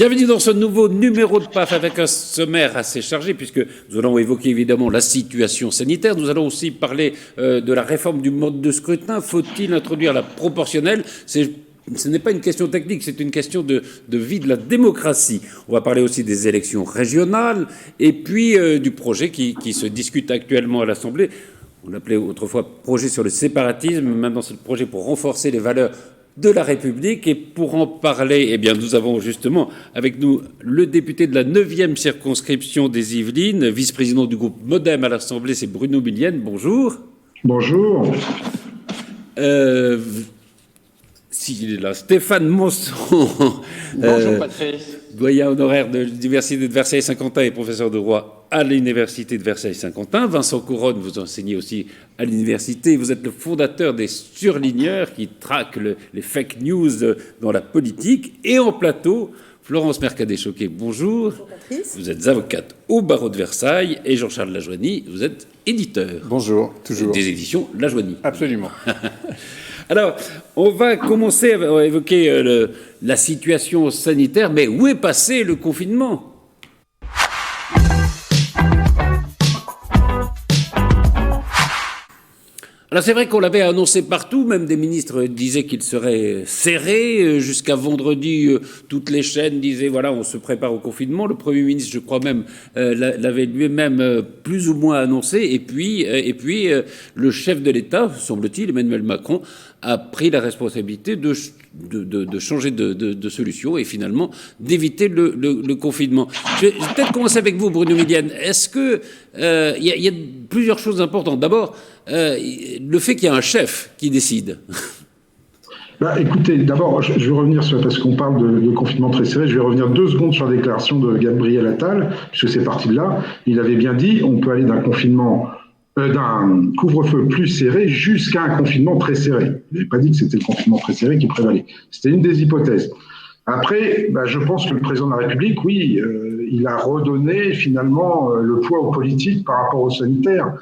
Bienvenue dans ce nouveau numéro de PAF avec un sommaire assez chargé puisque nous allons évoquer évidemment la situation sanitaire. Nous allons aussi parler de la réforme du mode de scrutin. Faut-il introduire la proportionnelle ? Ce n'est pas une question technique, c'est une question de vie de la démocratie. On va parler aussi des élections régionales et puis du projet qui se discute actuellement à l'Assemblée. On l'appelait autrefois projet sur le séparatisme. Maintenant, c'est le projet pour renforcer les valeurs de la République. Et pour en parler, eh bien, nous avons justement avec nous le député de la 9e circonscription des Yvelines, vice-président du groupe Modem à l'Assemblée, c'est Bruno Millienne. Bonjour. Bonjour. S'il est là, Stéphane Monson. Bonjour Patrice. Doyen honoraire de l'Université de Versailles-Saint-Quentin et professeur de droit à l'Université de Versailles-Saint-Quentin. Vincent Couronne, vous enseignez aussi à l'université. Vous êtes le fondateur des Surligneurs qui traquent les fake news dans la politique. Et en plateau, Florence Mercadet-Choquet, bonjour. Bonjour Patrice. Vous êtes avocate au barreau de Versailles. Et Jean-Charles Lajoigny, vous êtes éditeur. Bonjour, toujours. Des éditions Lajoigny. Absolument. Alors, on va commencer à évoquer la situation sanitaire, mais où est passé le confinement ? Alors c'est vrai qu'on l'avait annoncé partout, même des ministres disaient qu'il serait serré. Jusqu'à vendredi, toutes les chaînes disaient voilà, on se prépare au confinement. Le Premier ministre, je crois même, l'avait lui-même plus ou moins annoncé. Et puis le chef de l'État, semble-t-il, Emmanuel Macron, a pris la responsabilité de changer de solution et finalement d'éviter le confinement. Je vais peut-être commencer avec vous, Bruno Millienne. Est-ce que y a plusieurs choses importantes. D'abord, le fait qu'il y a un chef qui décide. Écoutez, d'abord, je vais revenir sur, parce qu'on parle de confinement très serré, je vais revenir 2 secondes sur la déclaration de Gabriel Attal, puisque c'est parti de là. Il avait bien dit, on peut aller d'un couvre-feu plus serré jusqu'à un confinement très serré. Il n'avait pas dit que c'était le confinement très serré qui prévalait. C'était une des hypothèses. Après, je pense que le président de la République, oui, il a redonné finalement le poids aux politiques par rapport aux sanitaires.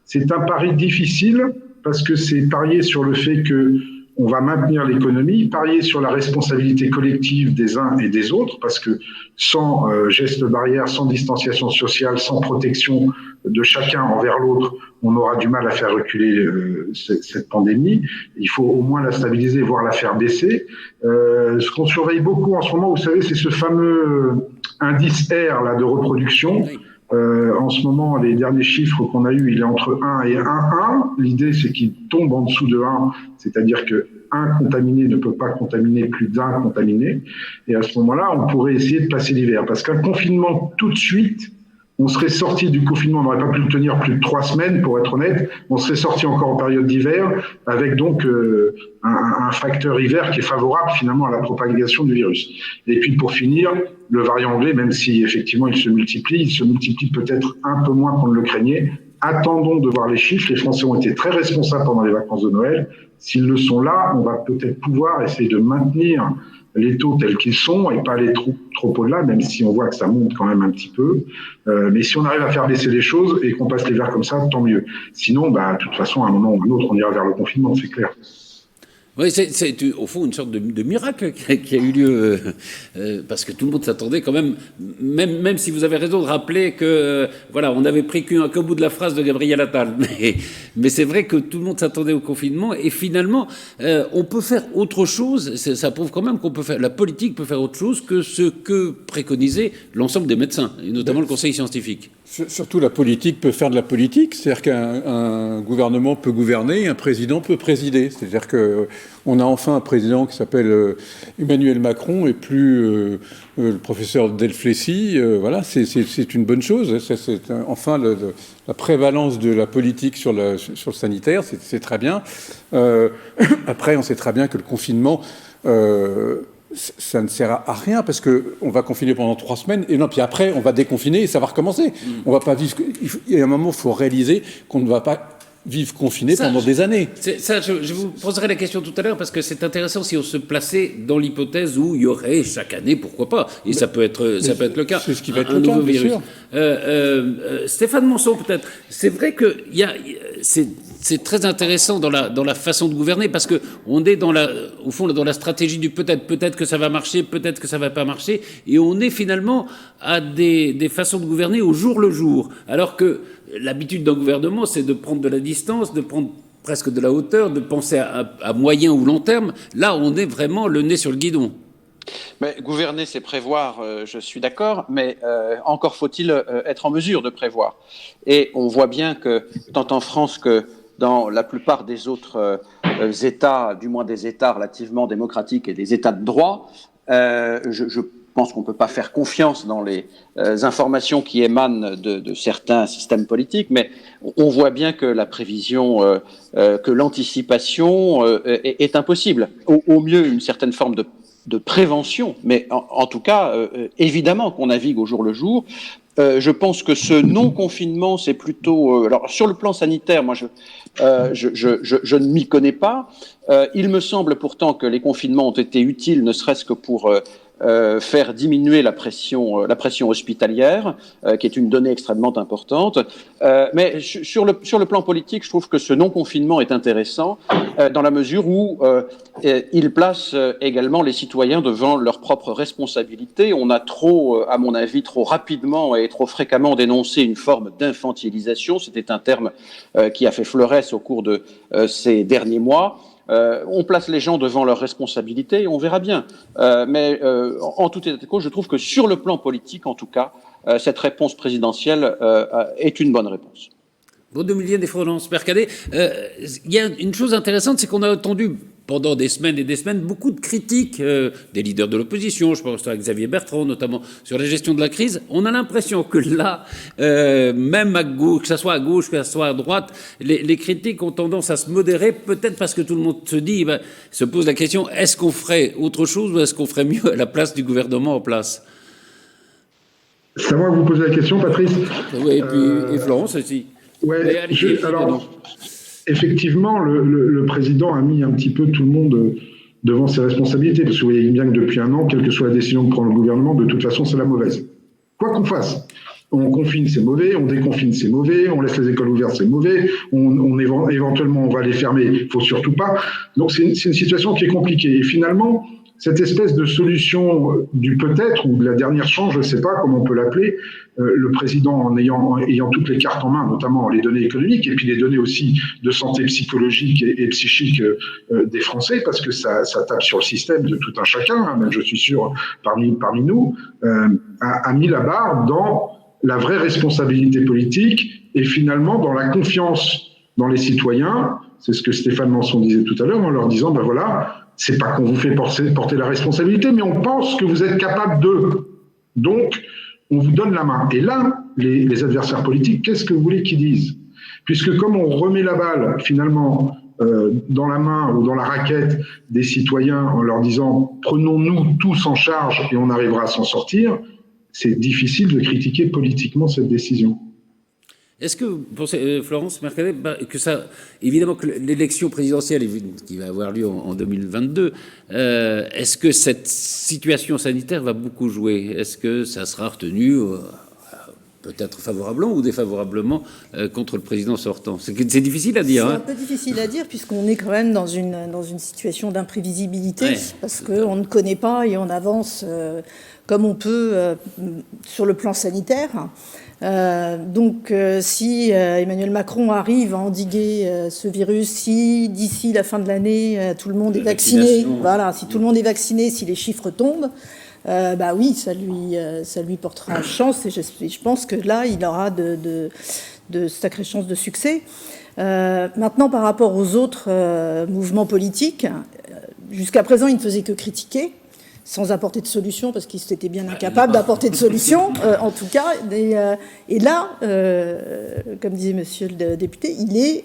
C'est un pari difficile parce que c'est parier sur le fait que on va maintenir l'économie, parier sur la responsabilité collective des uns et des autres, parce que sans gestes barrières, sans distanciation sociale, sans protection de chacun envers l'autre, on aura du mal à faire reculer cette pandémie. Il faut au moins la stabiliser, voire la faire baisser. Ce qu'on surveille beaucoup en ce moment, vous savez, c'est ce fameux indice R là, de reproduction. En ce moment, les derniers chiffres qu'on a eus, il est entre 1 et 1,1. L'idée, c'est qu'il tombe en dessous de 1, c'est-à-dire que 1 contaminé ne peut pas contaminer plus d'1 contaminé. Et à ce moment-là, on pourrait essayer de passer l'hiver. Parce qu'un confinement tout de suite, on serait sorti du confinement, on n'aurait pas pu le tenir plus de 3 semaines, pour être honnête. On serait sorti encore en période d'hiver, avec donc un facteur hiver qui est favorable finalement à la propagation du virus. Et puis pour finir, le variant anglais, même si effectivement il se multiplie peut-être un peu moins qu'on ne le craignait. Attendons de voir les chiffres. Les Français ont été très responsables pendant les vacances de Noël. S'ils le sont là, on va peut-être pouvoir essayer de maintenir les taux tels qu'ils sont et pas aller trop au-delà, même si on voit que ça monte quand même un petit peu. Mais si on arrive à faire baisser les choses et qu'on passe l'hiver comme ça, tant mieux. Sinon, de toute façon, à un moment ou à un autre, on ira vers le confinement, c'est clair. Oui, c'est au fond une sorte de miracle qui a eu lieu, parce que tout le monde s'attendait quand même si vous avez raison de rappeler que, voilà, on n'avait pris qu'un bout de la phrase de Gabriel Attal, mais c'est vrai que tout le monde s'attendait au confinement, et finalement, on peut faire autre chose, ça prouve quand même la politique peut faire autre chose que ce que préconisait l'ensemble des médecins, et notamment le conseil scientifique. Surtout, la politique peut faire de la politique, c'est-à-dire qu'un gouvernement peut gouverner, un président peut présider. C'est-à-dire qu'on a enfin un président qui s'appelle Emmanuel Macron et plus le professeur Delflecy. Voilà, c'est une bonne chose. C'est enfin la prévalence de la politique sur le sanitaire, c'est très bien. Après, on sait très bien que le confinement... ça ne sert à rien parce qu'on va confiner pendant 3 semaines et puis après on va déconfiner et ça va recommencer. On va pas vivre. Il y a un moment, il faut réaliser qu'on ne va pas vivre confiné pendant des années. Je vous poserai la question tout à l'heure parce que c'est intéressant si on se plaçait dans l'hypothèse où il y aurait chaque année, pourquoi pas, et ça peut être le cas. C'est ce qui va être le cas, bien sûr. Stéphane Monson, peut-être. C'est vrai que c'est très intéressant dans la façon de gouverner, parce que on est au fond dans la stratégie du peut-être que ça va marcher, peut-être que ça va pas marcher, et on est finalement à des façons de gouverner au jour le jour, alors que l'habitude d'un gouvernement, c'est de prendre de la distance, de prendre presque de la hauteur, de penser à moyen ou long terme. Là, on est vraiment le nez sur le guidon. Mais gouverner, c'est prévoir, je suis d'accord, mais encore faut-il être en mesure de prévoir. Et on voit bien que, tant en France que dans la plupart des autres États, du moins des États relativement démocratiques et des États de droit, je pense qu'on ne peut pas faire confiance dans les informations qui émanent de certains systèmes politiques, mais on voit bien que la prévision, que l'anticipation est impossible. Au mieux, une certaine forme de prévention, mais en tout cas, évidemment qu'on navigue au jour le jour. Je pense que ce non-confinement, c'est plutôt... alors, sur le plan sanitaire, moi, je ne m'y connais pas. Il me semble pourtant que les confinements ont été utiles, ne serait-ce que pour faire diminuer la pression hospitalière, qui est une donnée extrêmement importante. Mais sur le plan politique, je trouve que ce non-confinement est intéressant dans la mesure où il place également les citoyens devant leurs propres responsabilités. On a à mon avis, trop rapidement et trop fréquemment dénoncé une forme d'infantilisation. C'était un terme qui a fait fleuresse au cours de ces derniers mois. On place les gens devant leurs responsabilités et on verra bien. Mais en tout état de cause, je trouve que sur le plan politique, en tout cas, cette réponse présidentielle est une bonne réponse. Baudemillier des Florence Mercadet, il y a une chose intéressante, c'est qu'on a entendu pendant des semaines et des semaines beaucoup de critiques des leaders de l'opposition, je pense à Xavier Bertrand notamment, sur la gestion de la crise. On a l'impression que là, même à gauche, que ce soit à gauche, que ce soit à droite, les critiques ont tendance à se modérer, peut-être parce que tout le monde se pose la question, est-ce qu'on ferait autre chose ou est-ce qu'on ferait mieux à la place du gouvernement en place? C'est à moi que vous posez la question, Patrice. Oui, et Florence aussi. Ouais, alors, effectivement, le président a mis un petit peu tout le monde devant ses responsabilités, parce que vous voyez bien que depuis un an, quelle que soit la décision que prend le gouvernement, de toute façon, c'est la mauvaise. Quoi qu'on fasse, on confine, c'est mauvais, on déconfine, c'est mauvais, on laisse les écoles ouvertes, c'est mauvais, éventuellement, on va les fermer, il ne faut surtout pas. Donc, c'est une situation qui est compliquée. Et finalement, cette espèce de solution du peut-être, ou de la dernière chance, je ne sais pas comment on peut l'appeler, le président en ayant toutes les cartes en main, notamment les données économiques, et puis les données aussi de santé psychologique et psychique des Français, parce que ça tape sur le système de tout un chacun, hein, même je suis sûr parmi nous, a mis la barre dans la vraie responsabilité politique et finalement dans la confiance dans les citoyens. C'est ce que Stéphane Manson disait tout à l'heure, en leur disant, ben voilà, c'est pas qu'on vous fait porter la responsabilité, mais on pense que vous êtes capable de. Donc, on vous donne la main. Et là, les adversaires politiques, qu'est-ce que vous voulez qu'ils disent? Puisque comme on remet la balle, finalement, dans la main ou dans la raquette des citoyens en leur disant « prenons-nous tous en charge et on arrivera à s'en sortir », c'est difficile de critiquer politiquement cette décision. Est-ce que vous pensez, Florence Mercadet, que ça, évidemment que l'élection présidentielle qui va avoir lieu en 2022, est-ce que cette situation sanitaire va beaucoup jouer? Est-ce que ça sera retenu peut-être favorablement ou défavorablement contre le président sortant? C'est difficile à dire. C'est un peu difficile à dire puisqu'on est quand même dans une situation d'imprévisibilité, parce qu'on ne connaît pas et on avance comme on peut sur le plan sanitaire. Donc, si Emmanuel Macron arrive à endiguer ce virus, si d'ici la fin de l'année tout le monde est vacciné, voilà, si tout le monde est vacciné, si les chiffres tombent, bah oui, ça lui portera chance et je pense que là, il aura de sacrées chances de succès. Maintenant, par rapport aux autres mouvements politiques, jusqu'à présent, il ne faisait que critiquer, sans apporter de solution, parce qu'ils étaient bien incapables d'apporter de solution, en tout cas. Et là, comme disait monsieur le député, ils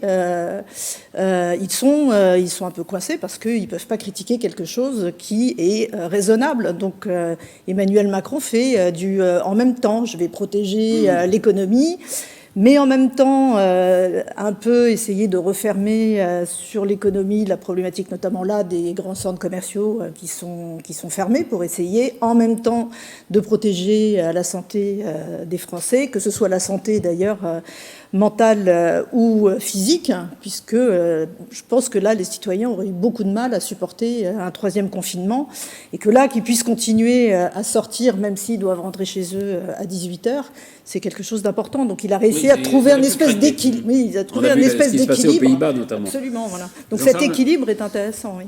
sont un peu coincés parce qu'ils ne peuvent pas critiquer quelque chose qui est raisonnable. Donc Emmanuel Macron fait en même temps, je vais protéger l'économie, mais en même temps un peu essayer de refermer sur l'économie la problématique notamment là des grands centres commerciaux qui sont fermés pour essayer en même temps de protéger la santé des Français, que ce soit la santé d'ailleurs mentale ou physique, puisque je pense que là, les citoyens auraient eu beaucoup de mal à supporter un troisième confinement, et que là, qu'ils puissent continuer à sortir, même s'ils doivent rentrer chez eux à 18h, c'est quelque chose d'important. Donc il a réussi à trouver un espèce d'équilibre. Oui, il a trouvé un espèce d'équilibre. Aux Pays-Bas notamment. Absolument, voilà. Donc cet équilibre est intéressant, oui.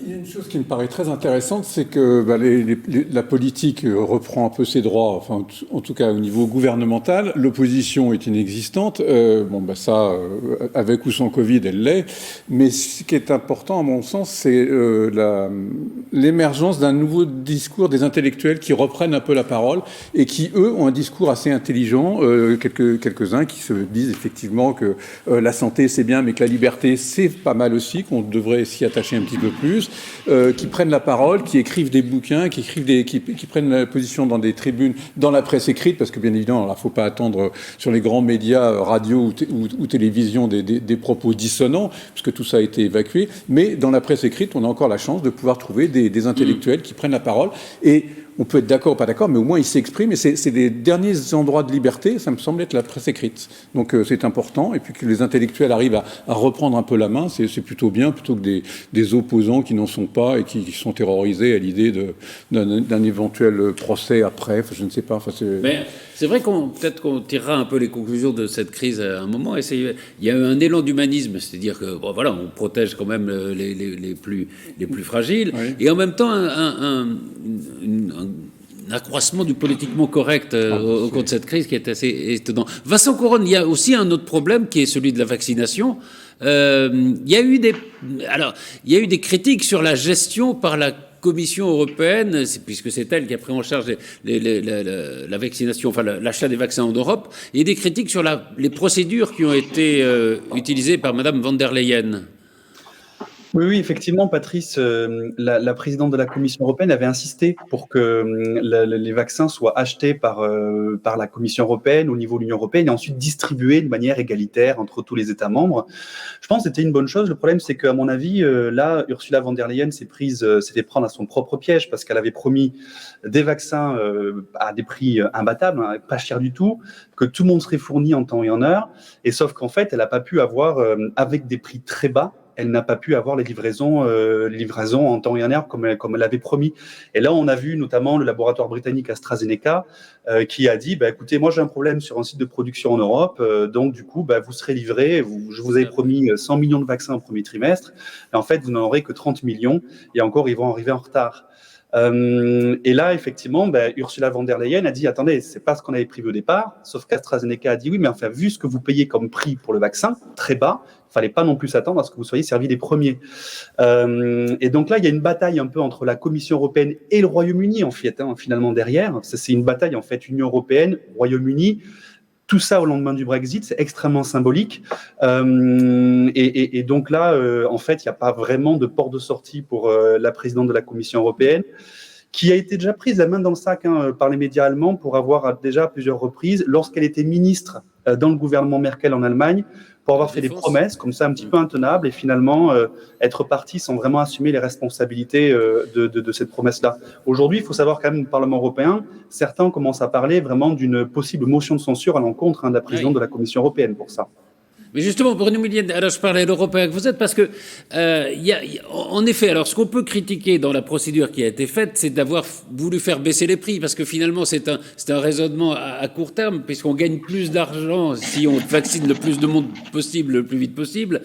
Il y a une chose qui me paraît très intéressante, c'est que la politique reprend un peu ses droits, enfin en tout cas au niveau gouvernemental. L'opposition est inexistante. Avec ou sans Covid, elle l'est. Mais ce qui est important, à mon sens, c'est l'émergence d'un nouveau discours des intellectuels qui reprennent un peu la parole et qui, eux, ont un discours assez intelligent. Quelques-uns qui se disent effectivement que la santé, c'est bien, mais que la liberté, c'est pas mal aussi, qu'on devrait s'y attacher un petit peu plus, qui prennent la parole, qui écrivent des bouquins, qui prennent la position dans des tribunes, dans la presse écrite, parce que bien évidemment, il ne faut pas attendre sur les grands médias, radio ou télévision, des propos dissonants, puisque tout ça a été évacué, mais dans la presse écrite, on a encore la chance de pouvoir trouver des intellectuels qui prennent la parole, et on peut être d'accord ou pas d'accord, mais au moins ils s'expriment, et c'est les derniers endroits de liberté, ça me semble être la presse écrite. Donc c'est important, et puis que les intellectuels arrivent à reprendre un peu la main, c'est plutôt bien, plutôt que des opposants qui n'en sont pas et qui sont terrorisés à l'idée d'un éventuel procès après, enfin, je ne sais pas. Enfin, mais c'est vrai peut-être qu'on tirera un peu les conclusions de cette crise à un moment, et il y a eu un élan d'humanisme, c'est-à-dire que voilà, on protège quand même les plus fragiles, oui. Et en même temps un accroissement du politiquement correct au cours de cette crise qui est assez étonnant. Vincent Couronne, il y a aussi un autre problème qui est celui de la vaccination. Il y a eu des critiques sur la gestion par la Commission européenne, puisque c'est elle qui a pris en charge la vaccination, enfin l'achat des vaccins en Europe, et des critiques sur les procédures qui ont été utilisées par Madame von der Leyen. Oui, effectivement, Patrice, la présidente de la Commission européenne avait insisté pour que les vaccins soient achetés par la Commission européenne au niveau de l'Union européenne et ensuite distribués de manière égalitaire entre tous les États membres. Je pense que c'était une bonne chose. Le problème, c'est qu'à mon avis, là, Ursula von der Leyen s'est fait prendre à son propre piège parce qu'elle avait promis des vaccins à des prix imbattables, hein, pas cher du tout, que tout le monde serait fourni en temps et en heure. Et sauf qu'en fait, elle n'a pas pu avoir, avec des prix très bas, elle n'a pas pu avoir les livraisons en temps et en heure comme elle avait promis. Et là, on a vu notamment le laboratoire britannique AstraZeneca qui a dit écoutez, moi j'ai un problème sur un site de production en Europe, donc du coup, vous serez livrés. Je vous avais promis 100 millions de vaccins au premier trimestre. Et en fait, vous n'en aurez que 30 millions. Et encore, ils vont arriver en retard. Et là, effectivement, Ursula von der Leyen a dit attendez, c'est pas ce qu'on avait prévu au départ. Sauf qu'AstraZeneca a dit oui, mais enfin, vu ce que vous payez comme prix pour le vaccin, très bas, il fallait pas non plus s'attendre à ce que vous soyez servis les premiers. Et donc là, il y a une bataille un peu entre la Commission européenne et le Royaume-Uni, en fait, finalement derrière. C'est une bataille en fait Union européenne, Royaume-Uni. Tout ça au lendemain du Brexit, c'est extrêmement symbolique. Et donc là, en fait, il n'y a pas vraiment de porte de sortie pour la présidente de la Commission européenne, qui a été déjà prise la main dans le sac par les médias allemands pour avoir déjà à plusieurs reprises, lorsqu'elle était ministre dans le gouvernement Merkel en Allemagne, pour avoir fait des promesses comme ça un petit peu intenables et finalement être partie sans vraiment assumer les responsabilités de cette promesse-là. Aujourd'hui, il faut savoir quand même au Parlement européen, certains commencent à parler vraiment d'une possible motion de censure à l'encontre de la présidente de la Commission européenne pour ça. Mais justement, Bruno Millienne, alors je parlais de l'Européen que vous êtes, parce que, en effet, alors ce qu'on peut critiquer dans la procédure qui a été faite, c'est d'avoir voulu faire baisser les prix, parce que finalement, c'est un raisonnement à court terme, puisqu'on gagne plus d'argent si on vaccine le plus de monde possible, le plus vite possible,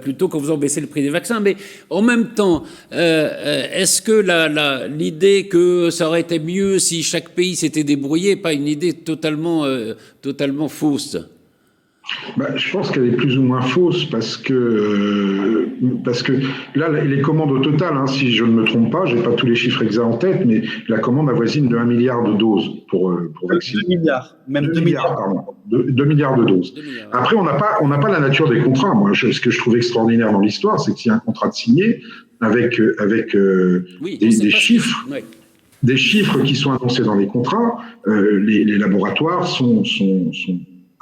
plutôt qu'en faisant baisser le prix des vaccins. Mais en même temps, est-ce que l'idée que ça aurait été mieux si chaque pays s'était débrouillé, pas une idée totalement fausse? Je pense qu'elle est plus ou moins fausse parce que là, les commandes au total, si je ne me trompe pas, je n'ai pas tous les chiffres exacts en tête, mais la commande avoisine de 1 milliard de doses pour vacciner. 2 milliards, même 2 milliards. Pardon, 2 milliards de doses. 2 milliards. Après, on n'a pas la nature des contrats. Moi, ce que je trouve extraordinaire dans l'histoire, c'est qu'il y a un contrat de signé avec des chiffres. Oui. Des chiffres qui sont annoncés dans les contrats. Les laboratoires sont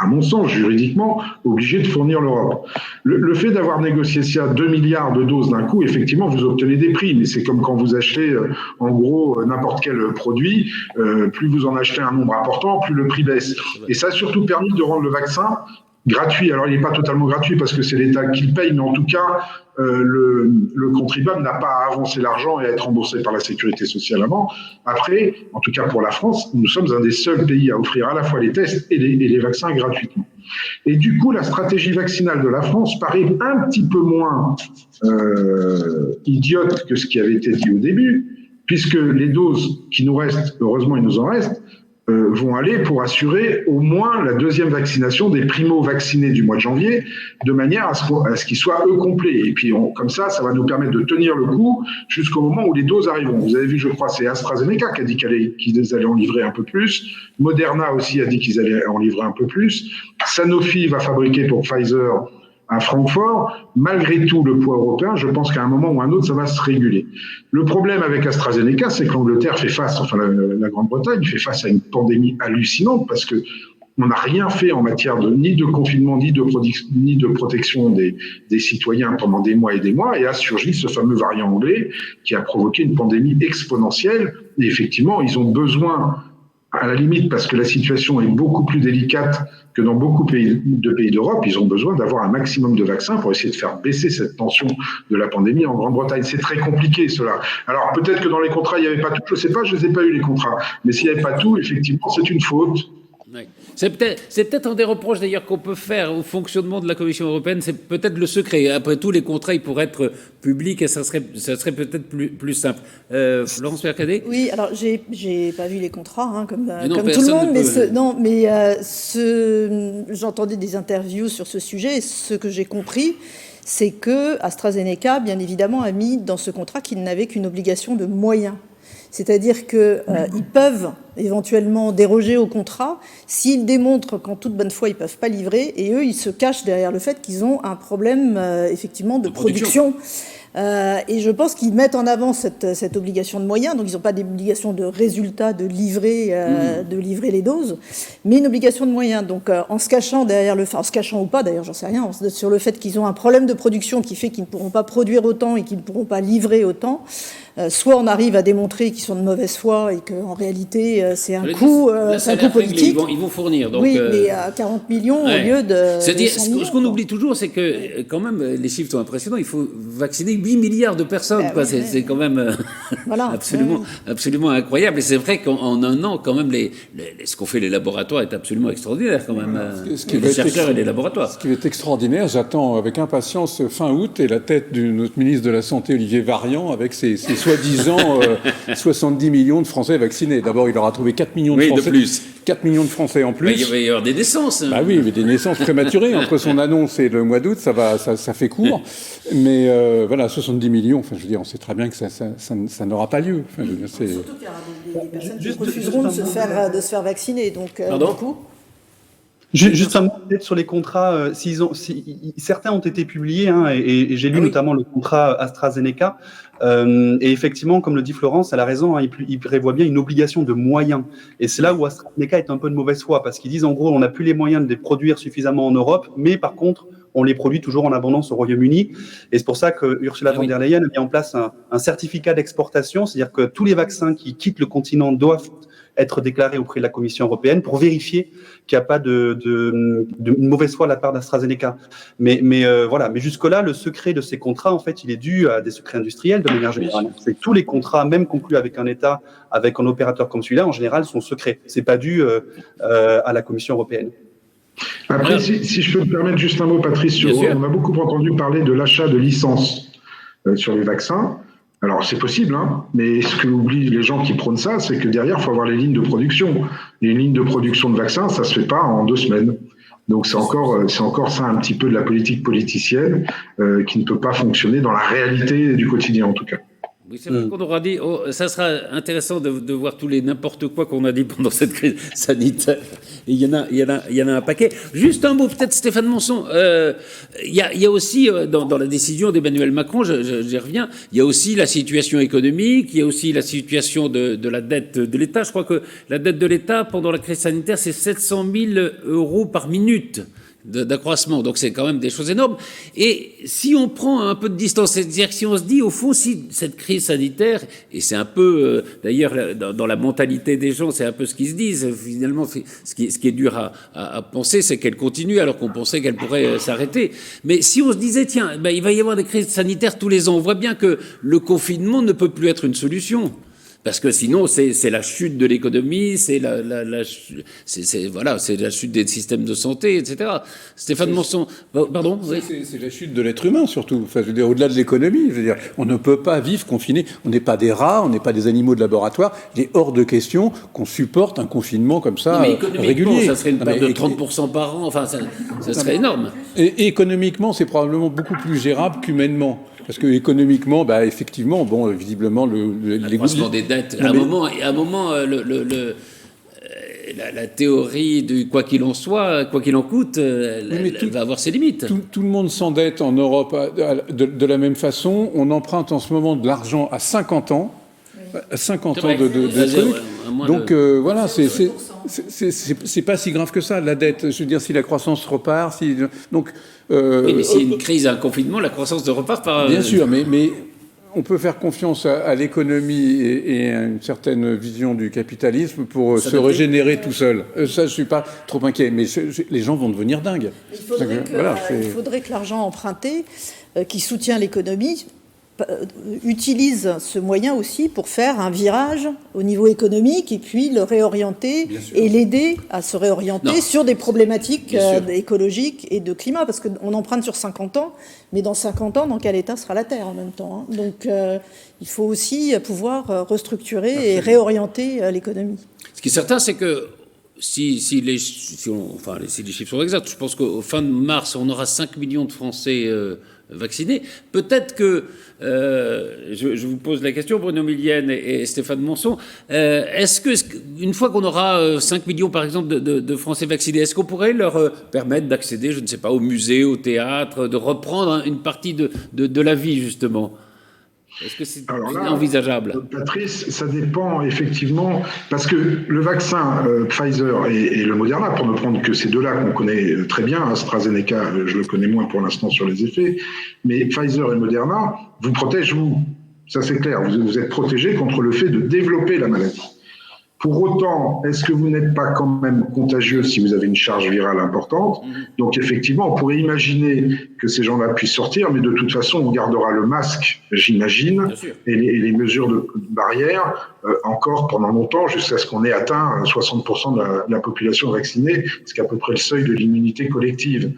à mon sens, juridiquement, obligé de fournir l'Europe. Le fait d'avoir négocié ça 2 milliards de doses d'un coup, effectivement, vous obtenez des prix, mais c'est comme quand vous achetez, en gros, n'importe quel produit, plus vous en achetez un nombre important, plus le prix baisse. Et ça a surtout permis de rendre le vaccin gratuit. Alors, il n'est pas totalement gratuit parce que c'est l'État qui le paye, mais en tout cas, le contribuable n'a pas à avancer l'argent et à être remboursé par la sécurité sociale avant. Après, en tout cas pour la France, nous sommes un des seuls pays à offrir à la fois les tests et les vaccins gratuitement. Et du coup, la stratégie vaccinale de la France paraît un petit peu moins idiote que ce qui avait été dit au début, puisque les doses qui nous restent, heureusement il nous en reste, vont aller pour assurer au moins la deuxième vaccination des primo-vaccinés du mois de janvier, de manière à ce qu'ils soient, eux, complets. Et puis, comme ça va nous permettre de tenir le coup jusqu'au moment où les doses arriveront. Vous avez vu, je crois, c'est AstraZeneca qui a dit qu'ils allaient en livrer un peu plus. Moderna aussi a dit qu'ils allaient en livrer un peu plus. Sanofi va fabriquer pour Pfizer à Francfort. Malgré tout, le poids européen, je pense qu'à un moment ou un autre, ça va se réguler. Le problème avec AstraZeneca, c'est que l'Angleterre fait face, enfin la Grande-Bretagne fait face à une pandémie hallucinante parce que on n'a rien fait en matière ni de confinement, ni de protection des citoyens pendant des mois, et a surgi ce fameux variant anglais qui a provoqué une pandémie exponentielle. Et effectivement, ils ont besoin, à la limite, parce que la situation est beaucoup plus délicate que dans beaucoup de pays d'Europe, ils ont besoin d'avoir un maximum de vaccins pour essayer de faire baisser cette tension de la pandémie en Grande-Bretagne. C'est très compliqué, cela. Alors, peut-être que dans les contrats, il n'y avait pas tout. Je ne sais pas, je ne les ai pas eu, les contrats. Mais s'il n'y avait pas tout, effectivement, c'est une faute. Oui. C'est peut-être un des reproches d'ailleurs qu'on peut faire au fonctionnement de la Commission européenne, c'est peut-être le secret. Après tout, les contrats, ils pourraient être publics et ça serait peut-être plus simple. Florence Mercadet ? Oui, alors j'ai pas vu les contrats, comme tout le monde, mais j'entendais des interviews sur ce sujet et ce que j'ai compris, c'est que AstraZeneca, bien évidemment, a mis dans ce contrat qu'il n'avait qu'une obligation de moyens. C'est-à-dire qu'ils peuvent éventuellement déroger au contrat s'ils démontrent qu'en toute bonne foi, ils ne peuvent pas livrer. Et eux, ils se cachent derrière le fait qu'ils ont un problème, effectivement, de production. Et je pense qu'ils mettent en avant cette obligation de moyens. Donc, ils n'ont pas d'obligation de résultat de livrer les doses, mais une obligation de moyens. Donc, en se cachant derrière en se cachant ou pas, d'ailleurs, j'en sais rien, sur le fait qu'ils ont un problème de production qui fait qu'ils ne pourront pas produire autant et qu'ils ne pourront pas livrer autant, soit on arrive à démontrer qu'ils sont de mauvaise foi et qu'en réalité, c'est un coût politique. Ils vont fournir. Donc, oui, mais à 40 millions au lieu de. C'est-à-dire, ce qu'on oublie toujours, c'est que, quand même, les chiffres sont impressionnants. Il faut vacciner 8 milliards de personnes. C'est quand même voilà, absolument incroyable. Et c'est vrai qu'en un an, quand même, ce qu'ont fait les laboratoires est absolument extraordinaire, quand même. Les chercheurs et les laboratoires. Ce qui est extraordinaire, j'attends avec impatience fin août et la tête de notre ministre de la Santé, Olivier Varian, avec ses soi-disant 70 millions de Français vaccinés. D'abord, il aura trouvé 4 millions de Français. De plus. 4 millions de Français en plus. Il va y avoir des naissances. Bah oui, mais des naissances prématurées. Entre son annonce et le mois d'août, ça fait court. Mais voilà, 70 millions, enfin, je veux dire, on sait très bien que ça n'aura pas lieu. Enfin, je veux dire, surtout qu'il y aura des personnes qui refuseront de se faire vacciner. Donc, Pardon ? Juste un mot peut-être sur les contrats. Certains ont été publiés, et j'ai lu notamment le contrat AstraZeneca. Et effectivement, comme le dit Florence, elle a raison, il prévoit bien une obligation de moyens. Et c'est là où AstraZeneca est un peu de mauvaise foi, parce qu'ils disent en gros, on n'a plus les moyens de les produire suffisamment en Europe, mais par contre, on les produit toujours en abondance au Royaume-Uni. Et c'est pour ça que Ursula von der Leyen a mis en place un certificat d'exportation, c'est-à-dire que tous les vaccins qui quittent le continent doivent être déclarés auprès de la Commission européenne pour vérifier qu'il n'y a pas de mauvaise foi de la part d'AstraZeneca. Mais voilà. Mais jusque-là, le secret de ces contrats, en fait, il est dû à des secrets industriels de manière générale. C'est que tous les contrats, même conclus avec un État, avec un opérateur comme celui-là, en général, sont secrets. C'est pas dû à la Commission européenne. Après, si je peux me permettre juste un mot, Patrice, on a beaucoup entendu parler de l'achat de licences sur les vaccins. Alors, c'est possible, mais ce que oublient les gens qui prônent ça, c'est que derrière, il faut avoir les lignes de production. Et une ligne de production de vaccins, ça ne se fait pas en 2 semaines. Donc, c'est encore ça un petit peu de la politique politicienne qui ne peut pas fonctionner dans la réalité du quotidien, en tout cas. Oui, c'est vrai qu'on aura dit, ça sera intéressant de voir tous les n'importe quoi qu'on a dit pendant cette crise sanitaire. Et il y en a un paquet. Juste un mot, peut-être, Stéphane Monson. Il y a aussi, dans la décision d'Emmanuel Macron, j'y reviens, il y a aussi la situation économique, il y a aussi la situation de la dette de l'État. Je crois que la dette de l'État, pendant la crise sanitaire, c'est 700 000 euros par minute d'accroissement. Donc c'est quand même des choses énormes. Et si on prend un peu de distance, c'est-à-dire que si on se dit, au fond, si cette crise sanitaire, et c'est un peu, d'ailleurs, dans la mentalité des gens, c'est un peu ce qu'ils se disent, finalement, ce qui est dur à penser, c'est qu'elle continue, alors qu'on pensait qu'elle pourrait s'arrêter. Mais si on se disait, tiens, ben, il va y avoir des crises sanitaires tous les ans, on voit bien que le confinement ne peut plus être une solution. Parce que sinon, c'est la chute de l'économie, c'est la chute des systèmes de santé, etc. Stéphane Monson, pardon. Oui. C'est la chute de l'être humain surtout. Enfin, je veux dire, au-delà de l'économie, je veux dire, on ne peut pas vivre confiné. On n'est pas des rats, on n'est pas des animaux de laboratoire. Il est hors de question qu'on supporte un confinement comme ça régulier. Ça serait une perte de 30% par an. Enfin, ça serait énorme. Et économiquement, c'est probablement beaucoup plus gérable qu'humainement. Parce que économiquement, bah effectivement, bon, visiblement, l'accroissement des dettes. À un moment, la théorie du quoi qu'il en soit, quoi qu'il en coûte, elle va avoir ses limites. Tout le monde s'endette en Europe de la même façon. On emprunte en ce moment de l'argent à 50 ans. À 50 ans de trucs. Donc voilà, c'est pas si grave que ça, la dette. Je veux dire, si la croissance repart, donc. Oui, mais s'il y a une crise, un confinement, la croissance ne repart pas. Bien sûr, mais on peut faire confiance à l'économie et à une certaine vision du capitalisme pour se régénérer tout seul. Ça, je suis pas trop inquiet, mais les gens vont devenir dingues. Il faudrait que l'argent emprunté, qui soutient l'économie, utilise ce moyen aussi pour faire un virage au niveau économique et puis le réorienter et l'aider à se réorienter sur des problématiques écologiques et de climat, parce qu'on emprunte sur 50 ans, mais dans 50 ans, dans quel état sera la Terre en même temps, hein. Donc il faut aussi pouvoir restructurer et réorienter l'économie. Ce qui est certain, c'est que si les chiffres sont exacts, je pense qu'au fin de mars, on aura 5 millions de Français vaccinés. Peut-être que, je vous pose la question, Bruno Millienne et Stéphane Monson, est-ce que, une fois qu'on aura 5 millions, par exemple, de Français vaccinés, est-ce qu'on pourrait leur permettre d'accéder, je ne sais pas, au musée, au théâtre, de reprendre une partie de la vie, justement ? Est-ce que c'est envisageable ? Patrice, ça dépend effectivement, parce que le vaccin Pfizer et le Moderna, pour ne prendre que ces deux-là qu'on connaît très bien, AstraZeneca, je le connais moins pour l'instant sur les effets, mais Pfizer et Moderna vous protègent, vous. Ça c'est clair, vous êtes protégé contre le fait de développer la maladie. Pour autant, est-ce que vous n'êtes pas quand même contagieux si vous avez une charge virale importante ? Donc effectivement, on pourrait imaginer que ces gens-là puissent sortir, mais de toute façon, on gardera le masque, j'imagine, et les mesures de barrière encore pendant longtemps, jusqu'à ce qu'on ait atteint 60% de la population vaccinée, ce qui est à peu près le seuil de l'immunité collective.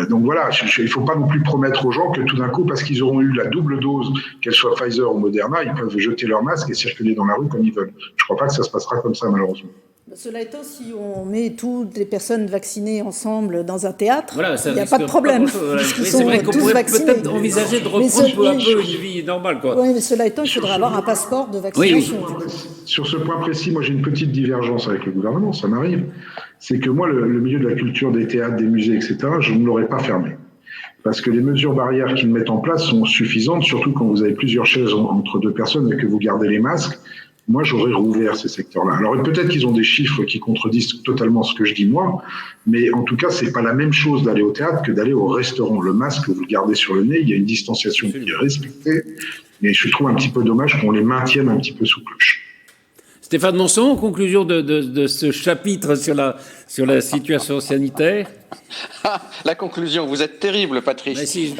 Donc voilà, il ne faut pas non plus promettre aux gens que tout d'un coup, parce qu'ils auront eu la double dose, qu'elle soit Pfizer ou Moderna, ils peuvent jeter leur masque et circuler dans la rue comme ils veulent. Je ne crois pas que ça se passera comme ça, malheureusement. Cela étant, si on met toutes les personnes vaccinées ensemble dans un théâtre, il n'y a pas de problème. C'est vrai qu'on pourrait peut-être envisager de reprendre peu à peu une vie normale. Oui, mais cela étant, il faudra avoir un passeport de vaccination. Oui. Sur ce point précis, moi j'ai une petite divergence avec le gouvernement, ça m'arrive. C'est que moi, le milieu de la culture, des théâtres, des musées, etc., je ne l'aurais pas fermé. Parce que les mesures barrières qu'ils mettent en place sont suffisantes, surtout quand vous avez plusieurs chaises entre deux personnes et que vous gardez les masques. Moi, j'aurais rouvert ces secteurs-là. Alors, peut-être qu'ils ont des chiffres qui contredisent totalement ce que je dis moi, mais en tout cas, c'est pas la même chose d'aller au théâtre que d'aller au restaurant. Le masque, vous le gardez sur le nez, il y a une distanciation qui est respectée, et je trouve un petit peu dommage qu'on les maintienne un petit peu sous cloche. Stéphane Monson, en conclusion de ce chapitre sur la situation sanitaire. La conclusion, vous êtes terrible, Patrice. Si,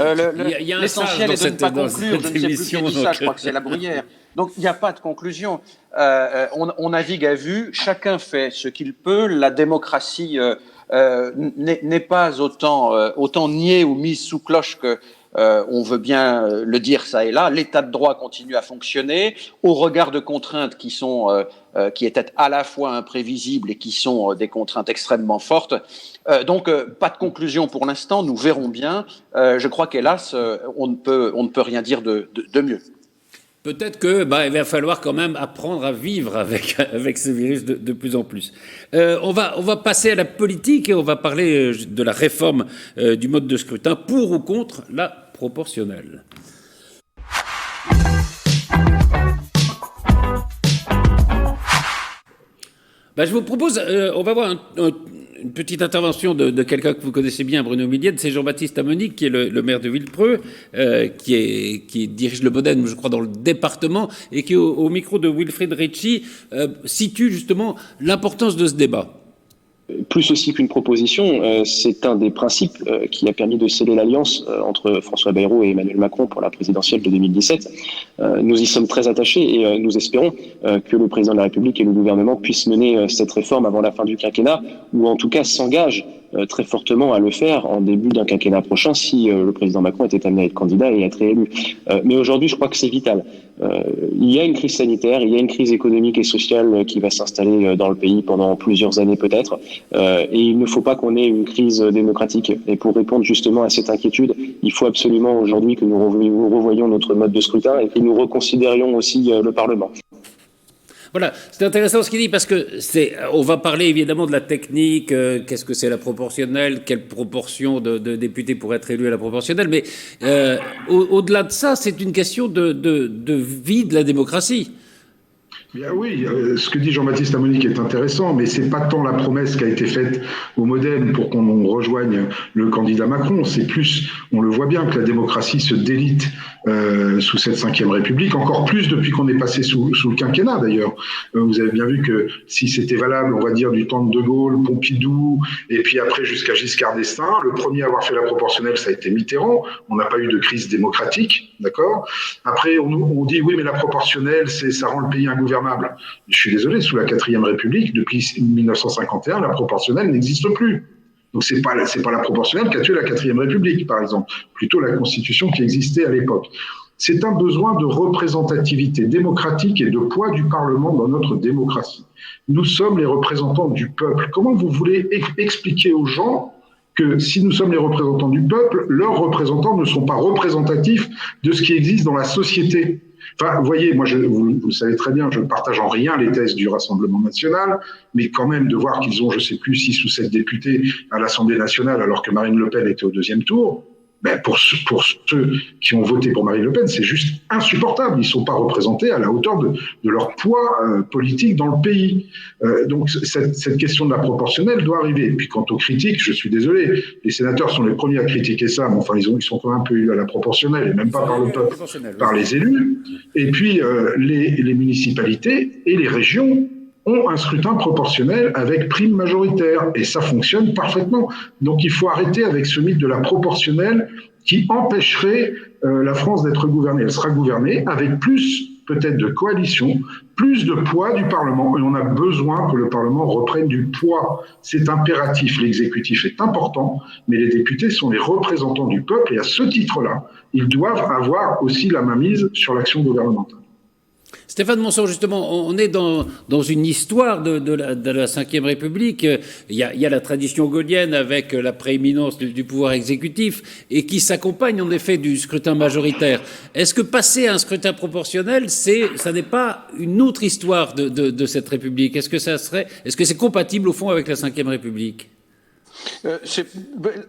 l'essentiel est de ne pas conclure, je ne sais plus qui dit ça, je crois que c'est la Bruyère. Donc il n'y a pas de conclusion. On navigue à vue, chacun fait ce qu'il peut, la démocratie n'est pas autant niée ou mise sous cloche que on veut bien le dire ça et là. L'état de droit continue à fonctionner au regard de contraintes qui étaient à la fois imprévisibles et qui sont des contraintes extrêmement fortes. Donc pas de conclusion pour l'instant, nous verrons bien. Je crois qu'hélas, on ne peut rien dire de mieux. peut-être que il va falloir quand même apprendre à vivre avec ce virus de plus en plus. On va passer à la politique et on va parler de la réforme du mode de scrutin pour ou contre la proportionnelle. Je vous propose, on va voir une petite intervention de quelqu'un que vous connaissez bien, Bruno Millienne, c'est Jean-Baptiste Amonique, qui est le maire de Villepreux, qui dirige le Modem, je crois, dans le département, et qui, au micro de Wilfried Ricci, situe justement l'importance de ce débat. Plus aussi qu'une proposition, c'est un des principes qui a permis de sceller l'alliance entre François Bayrou et Emmanuel Macron pour la présidentielle de 2017. Nous y sommes très attachés et nous espérons que le président de la République et le gouvernement puissent mener cette réforme avant la fin du quinquennat, ou en tout cas s'engagent très fortement à le faire en début d'un quinquennat prochain si le président Macron était amené à être candidat et à être réélu. Mais aujourd'hui, je crois que c'est vital. Il y a une crise sanitaire, il y a une crise économique et sociale qui va s'installer dans le pays pendant plusieurs années peut-être, et il ne faut pas qu'on ait une crise démocratique. Et pour répondre justement à cette inquiétude, il faut absolument aujourd'hui que nous revoyions notre mode de scrutin et que nous reconsidérions aussi le Parlement. Voilà, c'est intéressant ce qu'il dit parce que on va parler évidemment de la technique, qu'est-ce que c'est la proportionnelle, quelle proportion de députés pourraient être élus à la proportionnelle, mais au-delà de ça, c'est une question de vie de la démocratie. Bien oui, ce que dit Jean-Baptiste Amonique est intéressant, mais c'est pas tant la promesse qui a été faite au Modem pour qu'on rejoigne le candidat Macron, c'est plus, on le voit bien, que la démocratie se délite sous cette Ve République, encore plus depuis qu'on est passé sous le quinquennat d'ailleurs. Vous avez bien vu que si c'était valable, on va dire, du temps de De Gaulle, Pompidou, et puis après jusqu'à Giscard d'Estaing, le premier à avoir fait la proportionnelle, ça a été Mitterrand, on n'a pas eu de crise démocratique, d'accord ? Après, on dit oui, mais la proportionnelle, ça rend le pays ingouvernable. Je suis désolé, sous la 4e République, depuis 1951, la proportionnelle n'existe plus. Donc c'est pas la proportionnelle qui a tué la 4e République, par exemple, plutôt la Constitution qui existait à l'époque. C'est un besoin de représentativité démocratique et de poids du Parlement dans notre démocratie. Nous sommes les représentants du peuple. Comment vous voulez expliquer aux gens que si nous sommes les représentants du peuple, leurs représentants ne sont pas représentatifs de ce qui existe dans la société ? Enfin, vous voyez, moi, vous savez très bien, je ne partage en rien les thèses du Rassemblement national, mais quand même de voir qu'ils ont, je ne sais plus, 6 ou 7 députés à l'Assemblée nationale alors que Marine Le Pen était au 2e tour, pour ceux qui ont voté pour Marine Le Pen, c'est juste insupportable. Ils ne sont pas représentés à la hauteur de leur poids politique dans le pays. Donc cette question de la proportionnelle doit arriver. Et puis quant aux critiques, je suis désolé, les sénateurs sont les premiers à critiquer ça, mais enfin ils sont quand même un peu élus à la proportionnelle, et même pas par le peuple, par les élus. Et puis les municipalités et les régions ont un scrutin proportionnel avec prime majoritaire, et ça fonctionne parfaitement. Donc il faut arrêter avec ce mythe de la proportionnelle qui empêcherait la France d'être gouvernée. Elle sera gouvernée avec plus peut-être de coalition, plus de poids du Parlement, et on a besoin que le Parlement reprenne du poids. C'est impératif, l'exécutif est important, mais les députés sont les représentants du peuple, et à ce titre-là, ils doivent avoir aussi la mainmise sur l'action gouvernementale. Stéphane Monson, justement, on est dans une histoire de la Ve République. Il y a la tradition gaulienne avec la prééminence du pouvoir exécutif et qui s'accompagne en effet du scrutin majoritaire. Est-ce que passer à un scrutin proportionnel, ça n'est pas une autre histoire de cette République ? Est-ce que c'est compatible au fond avec la Ve République ?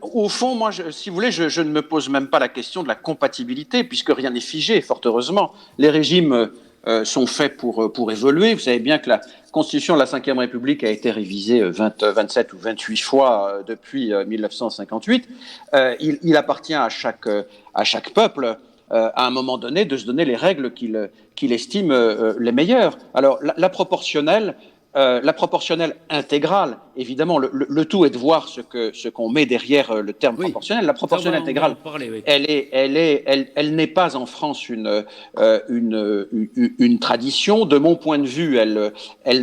Au fond, moi, si vous voulez, je ne me pose même pas la question de la compatibilité, puisque rien n'est figé, fort heureusement. Les régimes sont faits pour évoluer. Vous savez bien que la Constitution de la Ve République a été révisée 27 ou 28 fois depuis 1958. Il appartient à chaque peuple, à un moment donné, de se donner les règles qu'il estime les meilleures. Alors, la proportionnelle intégrale, évidemment, le tout est de voir ce qu'on met derrière le terme proportionnel. La proportionnelle intégrale, elle n'est pas en France une tradition. De mon point de vue, elle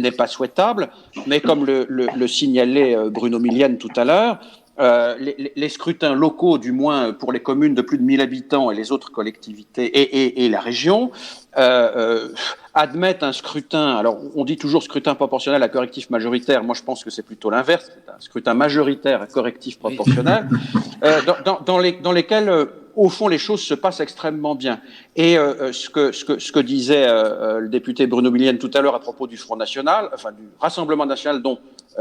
n'est pas souhaitable. Mais comme le signalait Bruno Millienne tout à l'heure, les scrutins locaux, du moins pour les communes de plus de 1000 habitants et les autres collectivités et la région, admettent un scrutin. Alors, on dit toujours scrutin proportionnel à correctif majoritaire. Moi, je pense que c'est plutôt l'inverse. C'est un scrutin majoritaire à correctif proportionnel, dans lesquels, au fond, les choses se passent extrêmement bien. Et ce que disait le député Bruno Millienne tout à l'heure à propos du Front National, enfin du Rassemblement National, dont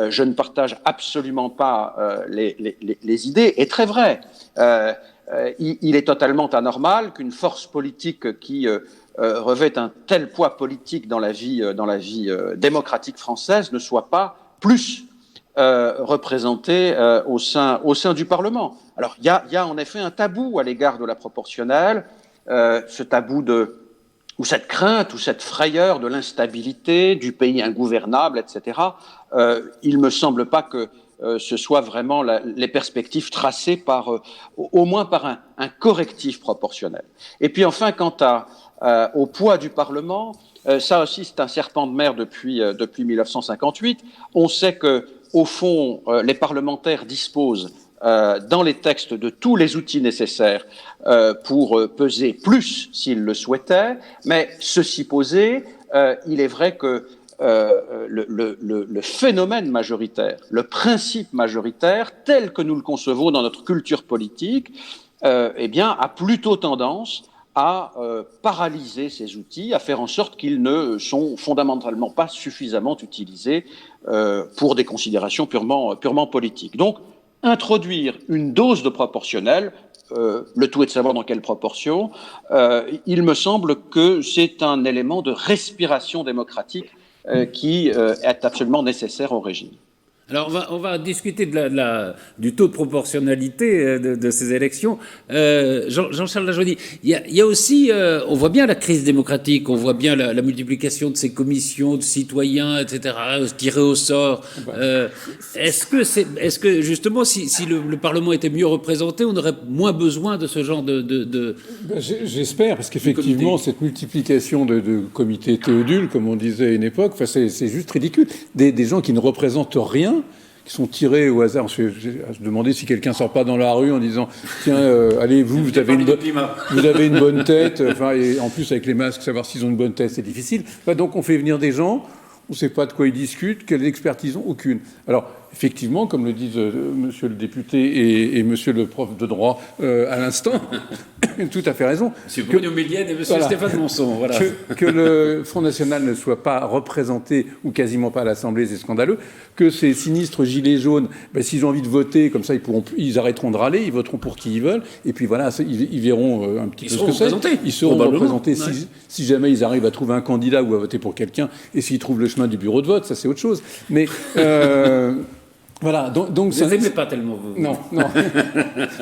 je ne partage absolument pas les idées, est très vrai. Il est totalement anormal qu'une force politique qui revêt un tel poids politique dans la vie démocratique française ne soit pas plus représentée au sein du Parlement. Alors, il y a en effet un tabou à l'égard de la proportionnelle, ce tabou ou cette crainte, ou cette frayeur de l'instabilité, du pays ingouvernable, etc. Il me semble pas que ce soit vraiment les perspectives tracées au moins par un correctif proportionnel. Et puis enfin, quant au poids du Parlement, ça aussi c'est un serpent de mer depuis 1958. On sait que, au fond, les parlementaires disposent dans les textes de tous les outils nécessaires pour peser plus s'ils le souhaitaient, mais ceci posé, il est vrai que le phénomène majoritaire, le principe majoritaire, tel que nous le concevons dans notre culture politique, eh bien, a plutôt tendance à paralyser ces outils, à faire en sorte qu'ils ne sont fondamentalement pas suffisamment utilisés pour des considérations purement politiques. Donc, introduire une dose de proportionnel, le tout est de savoir dans quelle proportion, il me semble que c'est un élément de respiration démocratique qui est absolument nécessaire au régime. Alors, on va discuter du taux de proportionnalité de ces élections. Jean-Charles Lajoie, il y a aussi, on voit bien la crise démocratique, on voit bien la multiplication de ces commissions de citoyens, etc., tirés au sort. Est-ce que justement, si le Parlement était mieux représenté, on aurait moins besoin de ce genre de J'espère, parce qu'effectivement, cette multiplication de comités théodules, comme on disait à une époque, c'est juste ridicule. Des gens qui ne représentent rien, qui sont tirés au hasard. Je demandais si quelqu'un sort pas dans la rue en disant tiens, allez, vous avez une bonne tête. Enfin, et en plus avec les masques, savoir s'ils ont une bonne tête, c'est difficile. Enfin, donc on fait venir des gens, on ne sait pas de quoi ils discutent, quelle expertise ont, aucune. Alors effectivement, comme le disent Monsieur le député et Monsieur le prof de droit à l'instant, tout à fait raison. Monsieur Bruno Millienne et Monsieur Stéphane Monson, voilà. Que le Front National ne soit pas représenté ou quasiment pas à l'Assemblée, c'est scandaleux. Que ces sinistres gilets jaunes, s'ils ont envie de voter, comme ça, ils arrêteront de râler, ils voteront pour qui ils veulent, et puis voilà, ils verront un petit peu ce que c'est. Ils seront représentés si jamais ils arrivent à trouver un candidat ou à voter pour quelqu'un, et s'ils trouvent le chemin du bureau de vote, ça c'est autre chose. Mais voilà, donc vous n'aimez pas tellement vous. Non.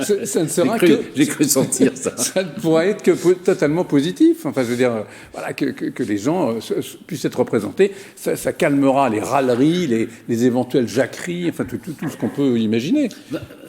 ça ne sera que. J'ai cru sentir ça. Ça ne pourra être que totalement positif. Enfin, je veux dire, voilà, que les gens puissent être représentés. Ça calmera les râleries, les éventuelles jacqueries, enfin tout ce qu'on peut imaginer.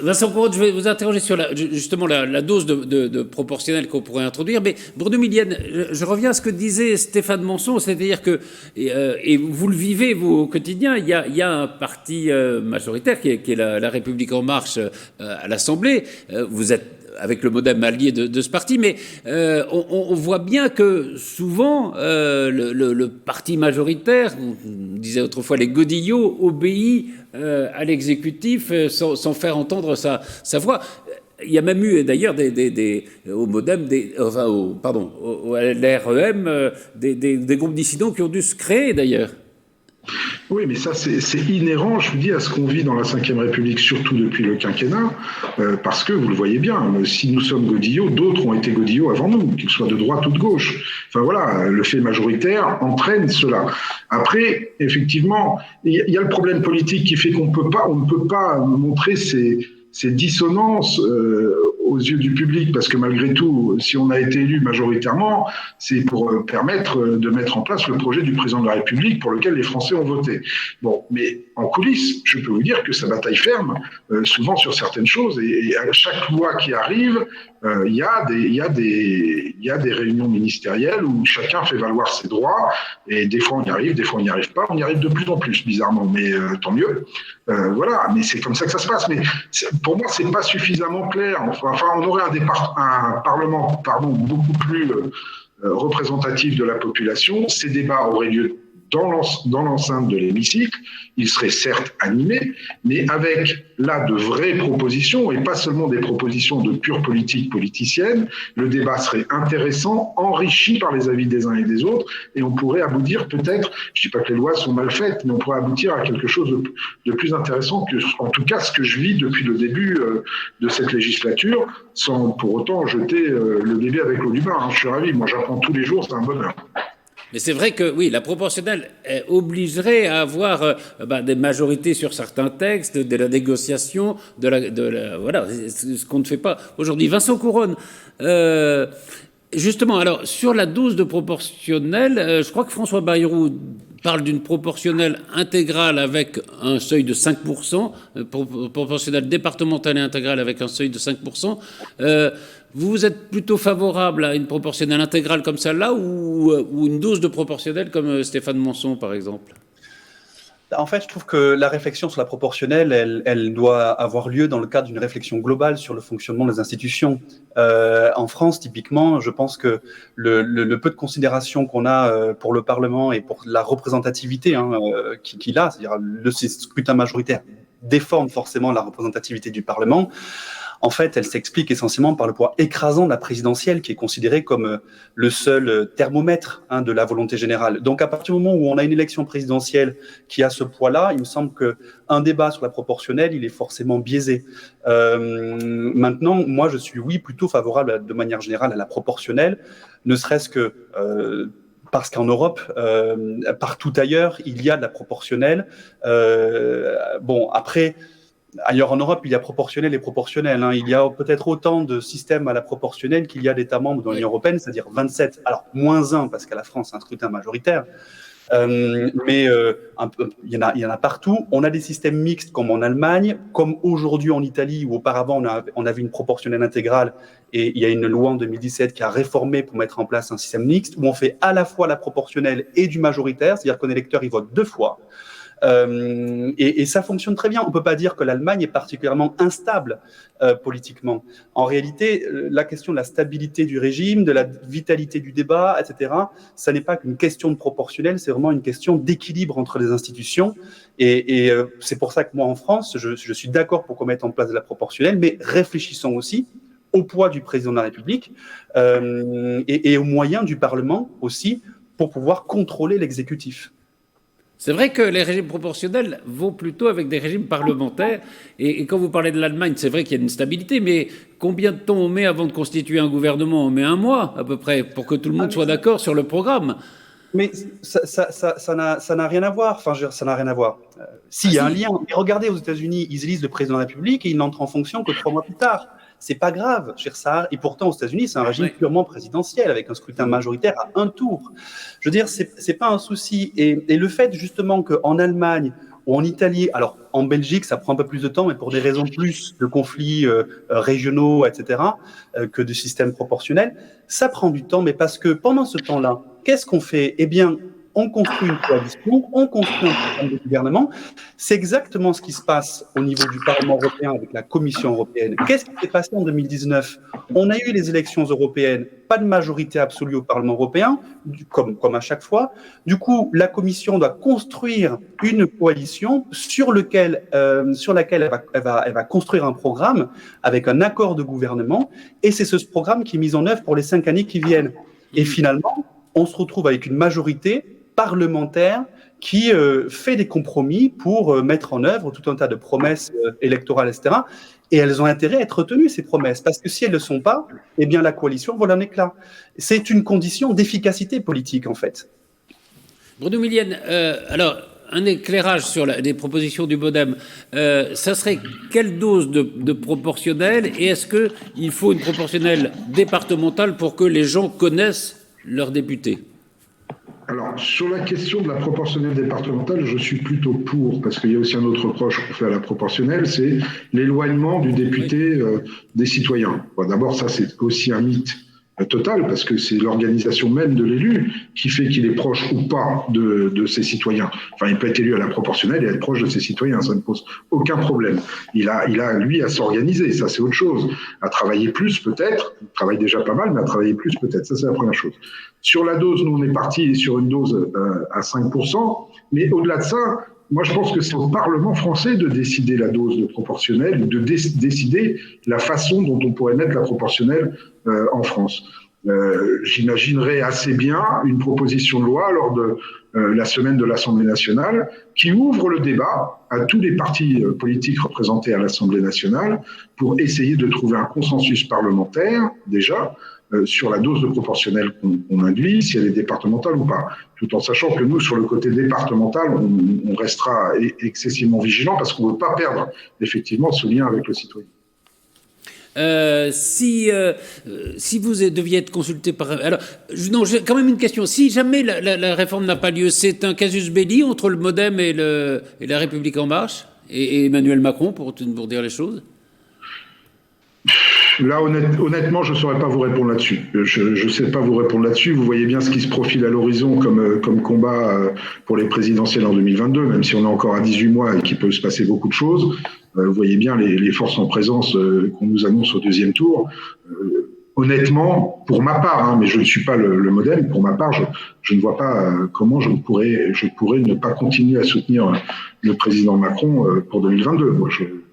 Vincent Courreau, je vais vous interroger sur justement la dose de proportionnel qu'on pourrait introduire. Mais Bruno Millienne, je reviens à ce que disait Stéphane Monson, c'est-à-dire que, et vous le vivez vous au quotidien, il y a un parti majoritaire qui est la République En Marche à l'Assemblée. Vous êtes avec le MoDem allié de ce parti, mais on voit bien que souvent le parti majoritaire, on disait autrefois les godillots, obéit à l'exécutif sans faire entendre sa voix. Il y a même eu d'ailleurs au MoDem, à l'REM, des groupes dissidents qui ont dû se créer d'ailleurs. Oui, mais ça, c'est inhérent, je vous dis, à ce qu'on vit dans la Ve République, surtout depuis le quinquennat, parce que, vous le voyez bien, si nous sommes godillots, d'autres ont été godillots avant nous, qu'ils soient de droite ou de gauche. Enfin voilà, le fait majoritaire entraîne cela. Après, effectivement, il y a le problème politique qui fait on ne peut pas montrer ces dissonances aux yeux du public, parce que malgré tout, si on a été élu majoritairement, c'est pour permettre de mettre en place le projet du président de la République pour lequel les Français ont voté. Bon, mais en coulisses, je peux vous dire que ça bataille ferme, souvent sur certaines choses, et à chaque loi qui arrive, il y a des réunions ministérielles où chacun fait valoir ses droits, et des fois on y arrive, des fois on n'y arrive pas, on y arrive de plus en plus, bizarrement, mais tant mieux. Voilà, mais c'est comme ça que ça se passe. Mais pour moi, c'est pas suffisamment clair. Enfin, on aurait un parlement, beaucoup plus représentatif de la population. Ces débats auraient lieu dans l'enceinte de l'hémicycle. Ils seraient certes animés, mais avec là de vraies propositions et pas seulement des propositions de pure politique politicienne. Le débat serait intéressant, enrichi par les avis des uns et des autres, et on pourrait aboutir peut-être, je ne dis pas que les lois sont mal faites, mais on pourrait aboutir à quelque chose de plus intéressant que, en tout cas, ce que je vis depuis le début de cette législature, sans pour autant jeter le bébé avec l'eau du bain. Hein. Je suis ravi, moi j'apprends tous les jours, c'est un bonheur. Mais c'est vrai que, oui, la proportionnelle obligerait à avoir des majorités sur certains textes, de la négociation, voilà, ce qu'on ne fait pas aujourd'hui. Vincent Couronne, justement, alors, sur la dose de proportionnelle, je crois que François Bayrou parle d'une proportionnelle intégrale avec un seuil de 5%, proportionnelle départementale et intégrale avec un seuil de 5%. Vous êtes plutôt favorable à une proportionnelle intégrale comme celle-là ou une dose de proportionnelle comme Stéphane Manson, par exemple ? En fait, je trouve que la réflexion sur la proportionnelle, elle doit avoir lieu dans le cadre d'une réflexion globale sur le fonctionnement des institutions. En France, typiquement, je pense que le peu de considération qu'on a pour le Parlement et pour la représentativité qu'il a, c'est-à-dire le scrutin majoritaire, déforme forcément la représentativité du Parlement. En fait, elle s'explique essentiellement par le poids écrasant de la présidentielle qui est considérée comme le seul thermomètre de la volonté générale. Donc, à partir du moment où on a une élection présidentielle qui a ce poids-là, il me semble qu'un débat sur la proportionnelle, il est forcément biaisé. Maintenant, moi, je suis, plutôt favorable de manière générale à la proportionnelle, ne serait-ce que parce qu'en Europe, partout ailleurs, il y a de la proportionnelle. Après... Ailleurs en Europe, il y a proportionnel et proportionnel. Il y a peut-être autant de systèmes à la proportionnelle qu'il y a d'États membres dans l'Union européenne, c'est-à-dire 27. Alors, moins 1, parce qu'à la France, c'est un scrutin majoritaire. Mais il y en a partout. On a des systèmes mixtes comme en Allemagne, comme aujourd'hui en Italie, où auparavant on avait une proportionnelle intégrale, et il y a une loi en 2017 qui a réformé pour mettre en place un système mixte, où on fait à la fois la proportionnelle et du majoritaire, c'est-à-dire qu'un électeur, il vote 2 fois. Et ça fonctionne très bien. On ne peut pas dire que l'Allemagne est particulièrement instable politiquement. En réalité, la question de la stabilité du régime, de la vitalité du débat, etc., ça n'est pas qu'une question de proportionnel, c'est vraiment une question d'équilibre entre les institutions. Et c'est pour ça que moi, en France, je suis d'accord pour qu'on mette en place de la proportionnelle, mais réfléchissons aussi au poids du président de la République et aux moyens du Parlement aussi pour pouvoir contrôler l'exécutif. C'est vrai que les régimes proportionnels vont plutôt avec des régimes parlementaires. Et quand vous parlez de l'Allemagne, c'est vrai qu'il y a une stabilité, mais combien de temps on met avant de constituer un gouvernement ? On met 1 mois à peu près pour que tout le monde soit d'accord sur le programme. Mais ça n'a rien à voir. Enfin, ça n'a rien à voir. S'il y a un lien. Mais regardez, aux États-Unis, ils élisent le président de la République et il n'entre en fonction que 3 mois plus tard. C'est pas grave, cher Sahar. Et pourtant, aux États-Unis, c'est un régime purement présidentiel, avec un scrutin majoritaire à 1 tour. Je veux dire, c'est pas un souci. Et le fait, justement, qu'en Allemagne ou en Italie, alors en Belgique, ça prend un peu plus de temps, mais pour des raisons plus de conflits régionaux, etc., que de système proportionnel, ça prend du temps, mais parce que pendant ce temps-là, qu'est-ce qu'on fait ? Eh bien, on construit une coalition, on construit un programme de gouvernement. C'est exactement ce qui se passe au niveau du Parlement européen avec la Commission européenne. Qu'est-ce qui s'est passé en 2019 ? On a eu les élections européennes, pas de majorité absolue au Parlement européen, comme à chaque fois. Du coup, la Commission doit construire une coalition sur laquelle elle va construire un programme avec un accord de gouvernement. Et c'est ce programme qui est mis en œuvre pour les 5 années qui viennent. Et finalement, on se retrouve avec une majorité parlementaire qui fait des compromis pour mettre en œuvre tout un tas de promesses électorales, etc. Et elles ont intérêt à être retenues, ces promesses, parce que si elles ne le sont pas, eh bien la coalition vole en éclats. C'est une condition d'efficacité politique, en fait. Bruno Millienne, alors, un éclairage sur les propositions du MoDem. Ça serait quelle dose de proportionnelle, et est-ce qu'il faut une proportionnelle départementale pour que les gens connaissent leurs députés? Alors, sur la question de la proportionnelle départementale, je suis plutôt pour, parce qu'il y a aussi un autre reproche qu'on fait à la proportionnelle, c'est l'éloignement du député des citoyens. Bon, d'abord, ça, c'est aussi un mythe total, parce que c'est l'organisation même de l'élu qui fait qu'il est proche ou pas de ses citoyens. Enfin, il peut être élu à la proportionnelle et être proche de ses citoyens, ça ne pose aucun problème. Il a lui, à s'organiser, ça c'est autre chose. À travailler plus peut-être, il travaille déjà pas mal, mais à travailler plus peut-être, ça c'est la première chose. Sur la dose, nous on est parti sur une dose à 5%, mais au-delà de ça, moi, je pense que c'est au Parlement français de décider la dose de proportionnelle, de décider la façon dont on pourrait mettre la proportionnelle en France. J'imaginerais assez bien une proposition de loi lors de la semaine de l'Assemblée nationale qui ouvre le débat à tous les partis politiques représentés à l'Assemblée nationale pour essayer de trouver un consensus parlementaire, déjà, sur la dose de proportionnelle qu'on induit, si elle est départementale ou pas. Tout en sachant que nous, sur le côté départemental, on restera excessivement vigilant parce qu'on ne veut pas perdre effectivement ce lien avec le citoyen. Si vous deviez être consulté par... Alors, non, j'ai quand même une question. Si jamais la réforme n'a pas lieu, c'est un casus belli entre le MoDem et la République En Marche et Emmanuel Macron, pour dire les choses? Là, honnêtement, je ne saurais pas vous répondre là-dessus. Je ne sais pas vous répondre là-dessus. Vous voyez bien ce qui se profile à l'horizon comme combat pour les présidentielles en 2022, même si on est encore à 18 mois et qu'il peut se passer beaucoup de choses. Vous voyez bien les forces en présence qu'on nous annonce au deuxième tour. Honnêtement, pour ma part, mais je ne suis pas le MoDem, pour ma part, je ne vois pas comment je pourrais ne pas continuer à soutenir le président Macron pour 2022. Moi,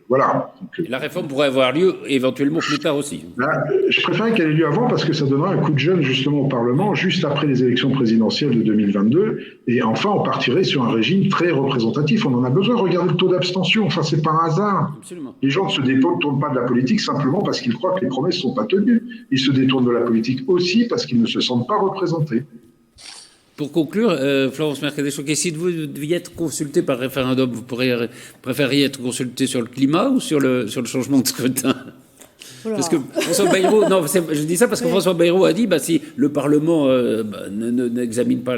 voilà. Donc, la réforme pourrait avoir lieu éventuellement plus tard aussi. Là, je préfère qu'elle ait lieu avant parce que ça donnera un coup de jeune justement au Parlement juste après les élections présidentielles de 2022 et enfin on partirait sur un régime très représentatif. On en a besoin. Regardez le taux d'abstention. Enfin, c'est pas un hasard. Absolument. Les gens ne se détournent pas de la politique simplement parce qu'ils croient que les promesses ne sont pas tenues. Ils se détournent de la politique aussi parce qu'ils ne se sentent pas représentés. Pour conclure, Florence Mercadé-Choquet, si vous deviez être consulté par référendum, vous préfériez être consulté sur le climat ou sur le changement de scrutin? Voilà. Parce que François Bayrou, non, je dis ça parce que François Bayrou a dit, si le Parlement n'examine pas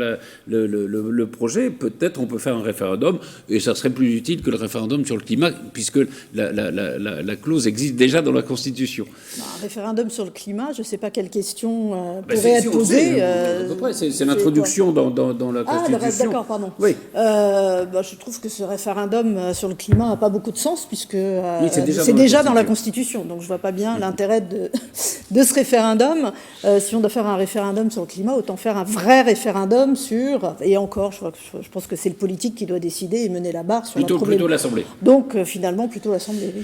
le projet, peut-être on peut faire un référendum, et ça serait plus utile que le référendum sur le climat, puisque la clause existe déjà dans la Constitution. Un référendum sur le climat, je ne sais pas quelle question pourrait être posée. À peu près, c'est l'introduction dans la Constitution. D'accord, pardon. Oui. Je trouve que ce référendum sur le climat n'a pas beaucoup de sens, puisque c'est déjà dans la Constitution, donc je ne vois pas bien l'intérêt de ce référendum. Si on doit faire un référendum sur le climat, autant faire un vrai référendum sur... Et encore, je pense que c'est le politique qui doit décider et mener la barre sur le problème. Plutôt l'Assemblée. Donc, finalement, plutôt l'Assemblée, oui.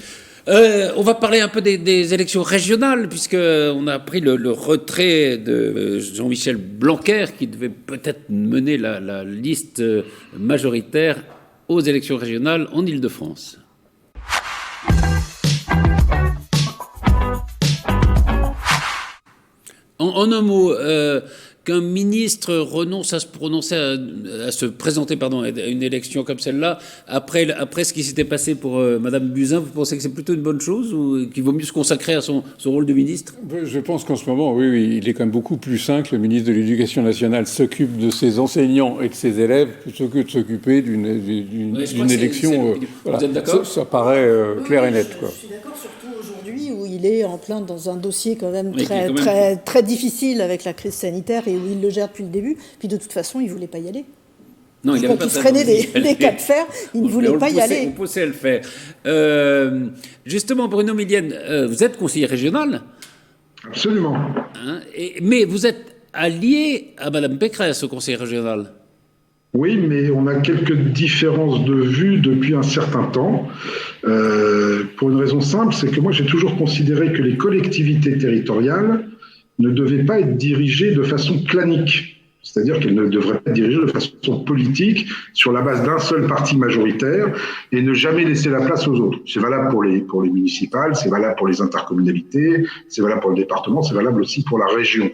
On va parler un peu des élections régionales, puisqu'on a appris le retrait de Jean-Michel Blanquer, qui devait peut-être mener la liste majoritaire aux élections régionales en Île-de-France. En un mot, qu'un ministre renonce à se prononcer, à se présenter à une élection comme celle-là, après ce qui s'était passé pour Madame Buzyn, vous pensez que c'est plutôt une bonne chose ou qu'il vaut mieux se consacrer à son rôle de ministre? Je pense qu'en ce moment, oui, il est quand même beaucoup plus sain que le ministre de l'Éducation nationale s'occupe de ses enseignants et de ses élèves plutôt que de s'occuper d'une élection. Voilà. Vous êtes d'accord? Ça paraît clair et net, quoi. Je suis d'accord, surtout aujourd'hui où il est en plein dans un dossier quand même très difficile avec la crise sanitaire et où il le gère depuis le début. Puis de toute façon, il ne voulait pas y aller. Non, il avait pas se traînait des cas de fer, il ne voulait pas y aller. On poussait à le faire. Justement, Bruno Millienne, vous êtes conseiller régional? Absolument. Mais vous êtes allié à Madame Pécresse au conseil régional? Oui, mais on a quelques différences de vue depuis un certain temps. Pour une raison simple, c'est que moi j'ai toujours considéré que les collectivités territoriales ne devaient pas être dirigées de façon clanique. C'est-à-dire qu'elle ne devrait pas être dirigée de façon politique sur la base d'un seul parti majoritaire et ne jamais laisser la place aux autres. C'est valable pour les municipales, c'est valable pour les intercommunalités, c'est valable pour le département, c'est valable aussi pour la région.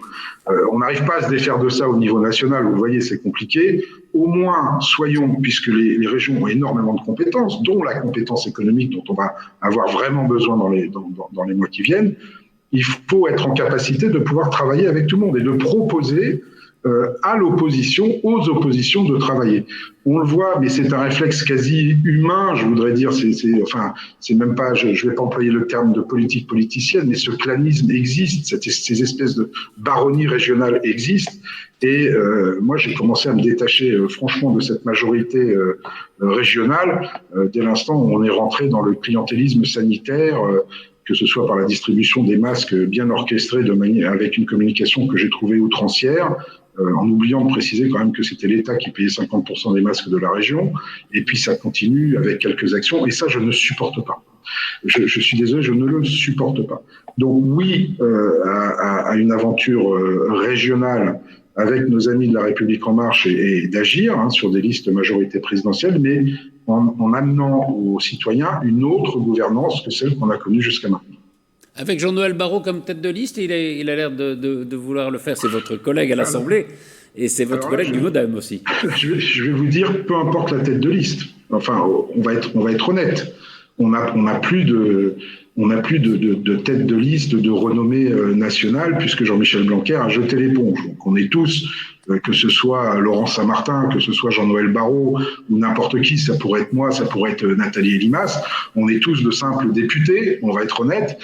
On n'arrive pas à se défaire de ça au niveau national, vous voyez, c'est compliqué. Au moins, soyons, puisque les régions ont énormément de compétences, dont la compétence économique dont on va avoir vraiment besoin dans les mois qui viennent, il faut être en capacité de pouvoir travailler avec tout le monde et de proposer à l'opposition, aux oppositions de travailler. On le voit, mais c'est un réflexe quasi humain, je voudrais dire, c'est même pas, je vais pas employer le terme de politique politicienne, mais ce clanisme existe, ces espèces de baronnies régionales existent, et moi j'ai commencé à me détacher franchement de cette majorité régionale dès l'instant où on est rentré dans le clientélisme sanitaire, que ce soit par la distribution des masques bien orchestrés avec une communication que j'ai trouvée outrancière, en oubliant de préciser quand même que c'était l'État qui payait 50% des masques de la région, et puis ça continue avec quelques actions, et ça je ne supporte pas. Je suis désolé, je ne le supporte pas. Donc oui, à une aventure régionale avec nos amis de la République En Marche et d'agir sur des listes majorité présidentielle, mais en amenant aux citoyens une autre gouvernance que celle qu'on a connue jusqu'à maintenant. Avec Jean-Noël Barrot comme tête de liste, il a l'air de vouloir le faire. C'est votre collègue à l'Assemblée et c'est votre collègue du MoDem aussi. Je vais vous dire, peu importe la tête de liste. Enfin, on va être honnête. On n'a plus de tête de liste de renommée nationale puisque Jean-Michel Blanquer a jeté l'éponge. Donc on est tous, que ce soit Laurent Saint-Martin, que ce soit Jean-Noël Barrot ou n'importe qui, ça pourrait être moi, ça pourrait être Nathalie Elimas, on est tous de simples députés, on va être honnête,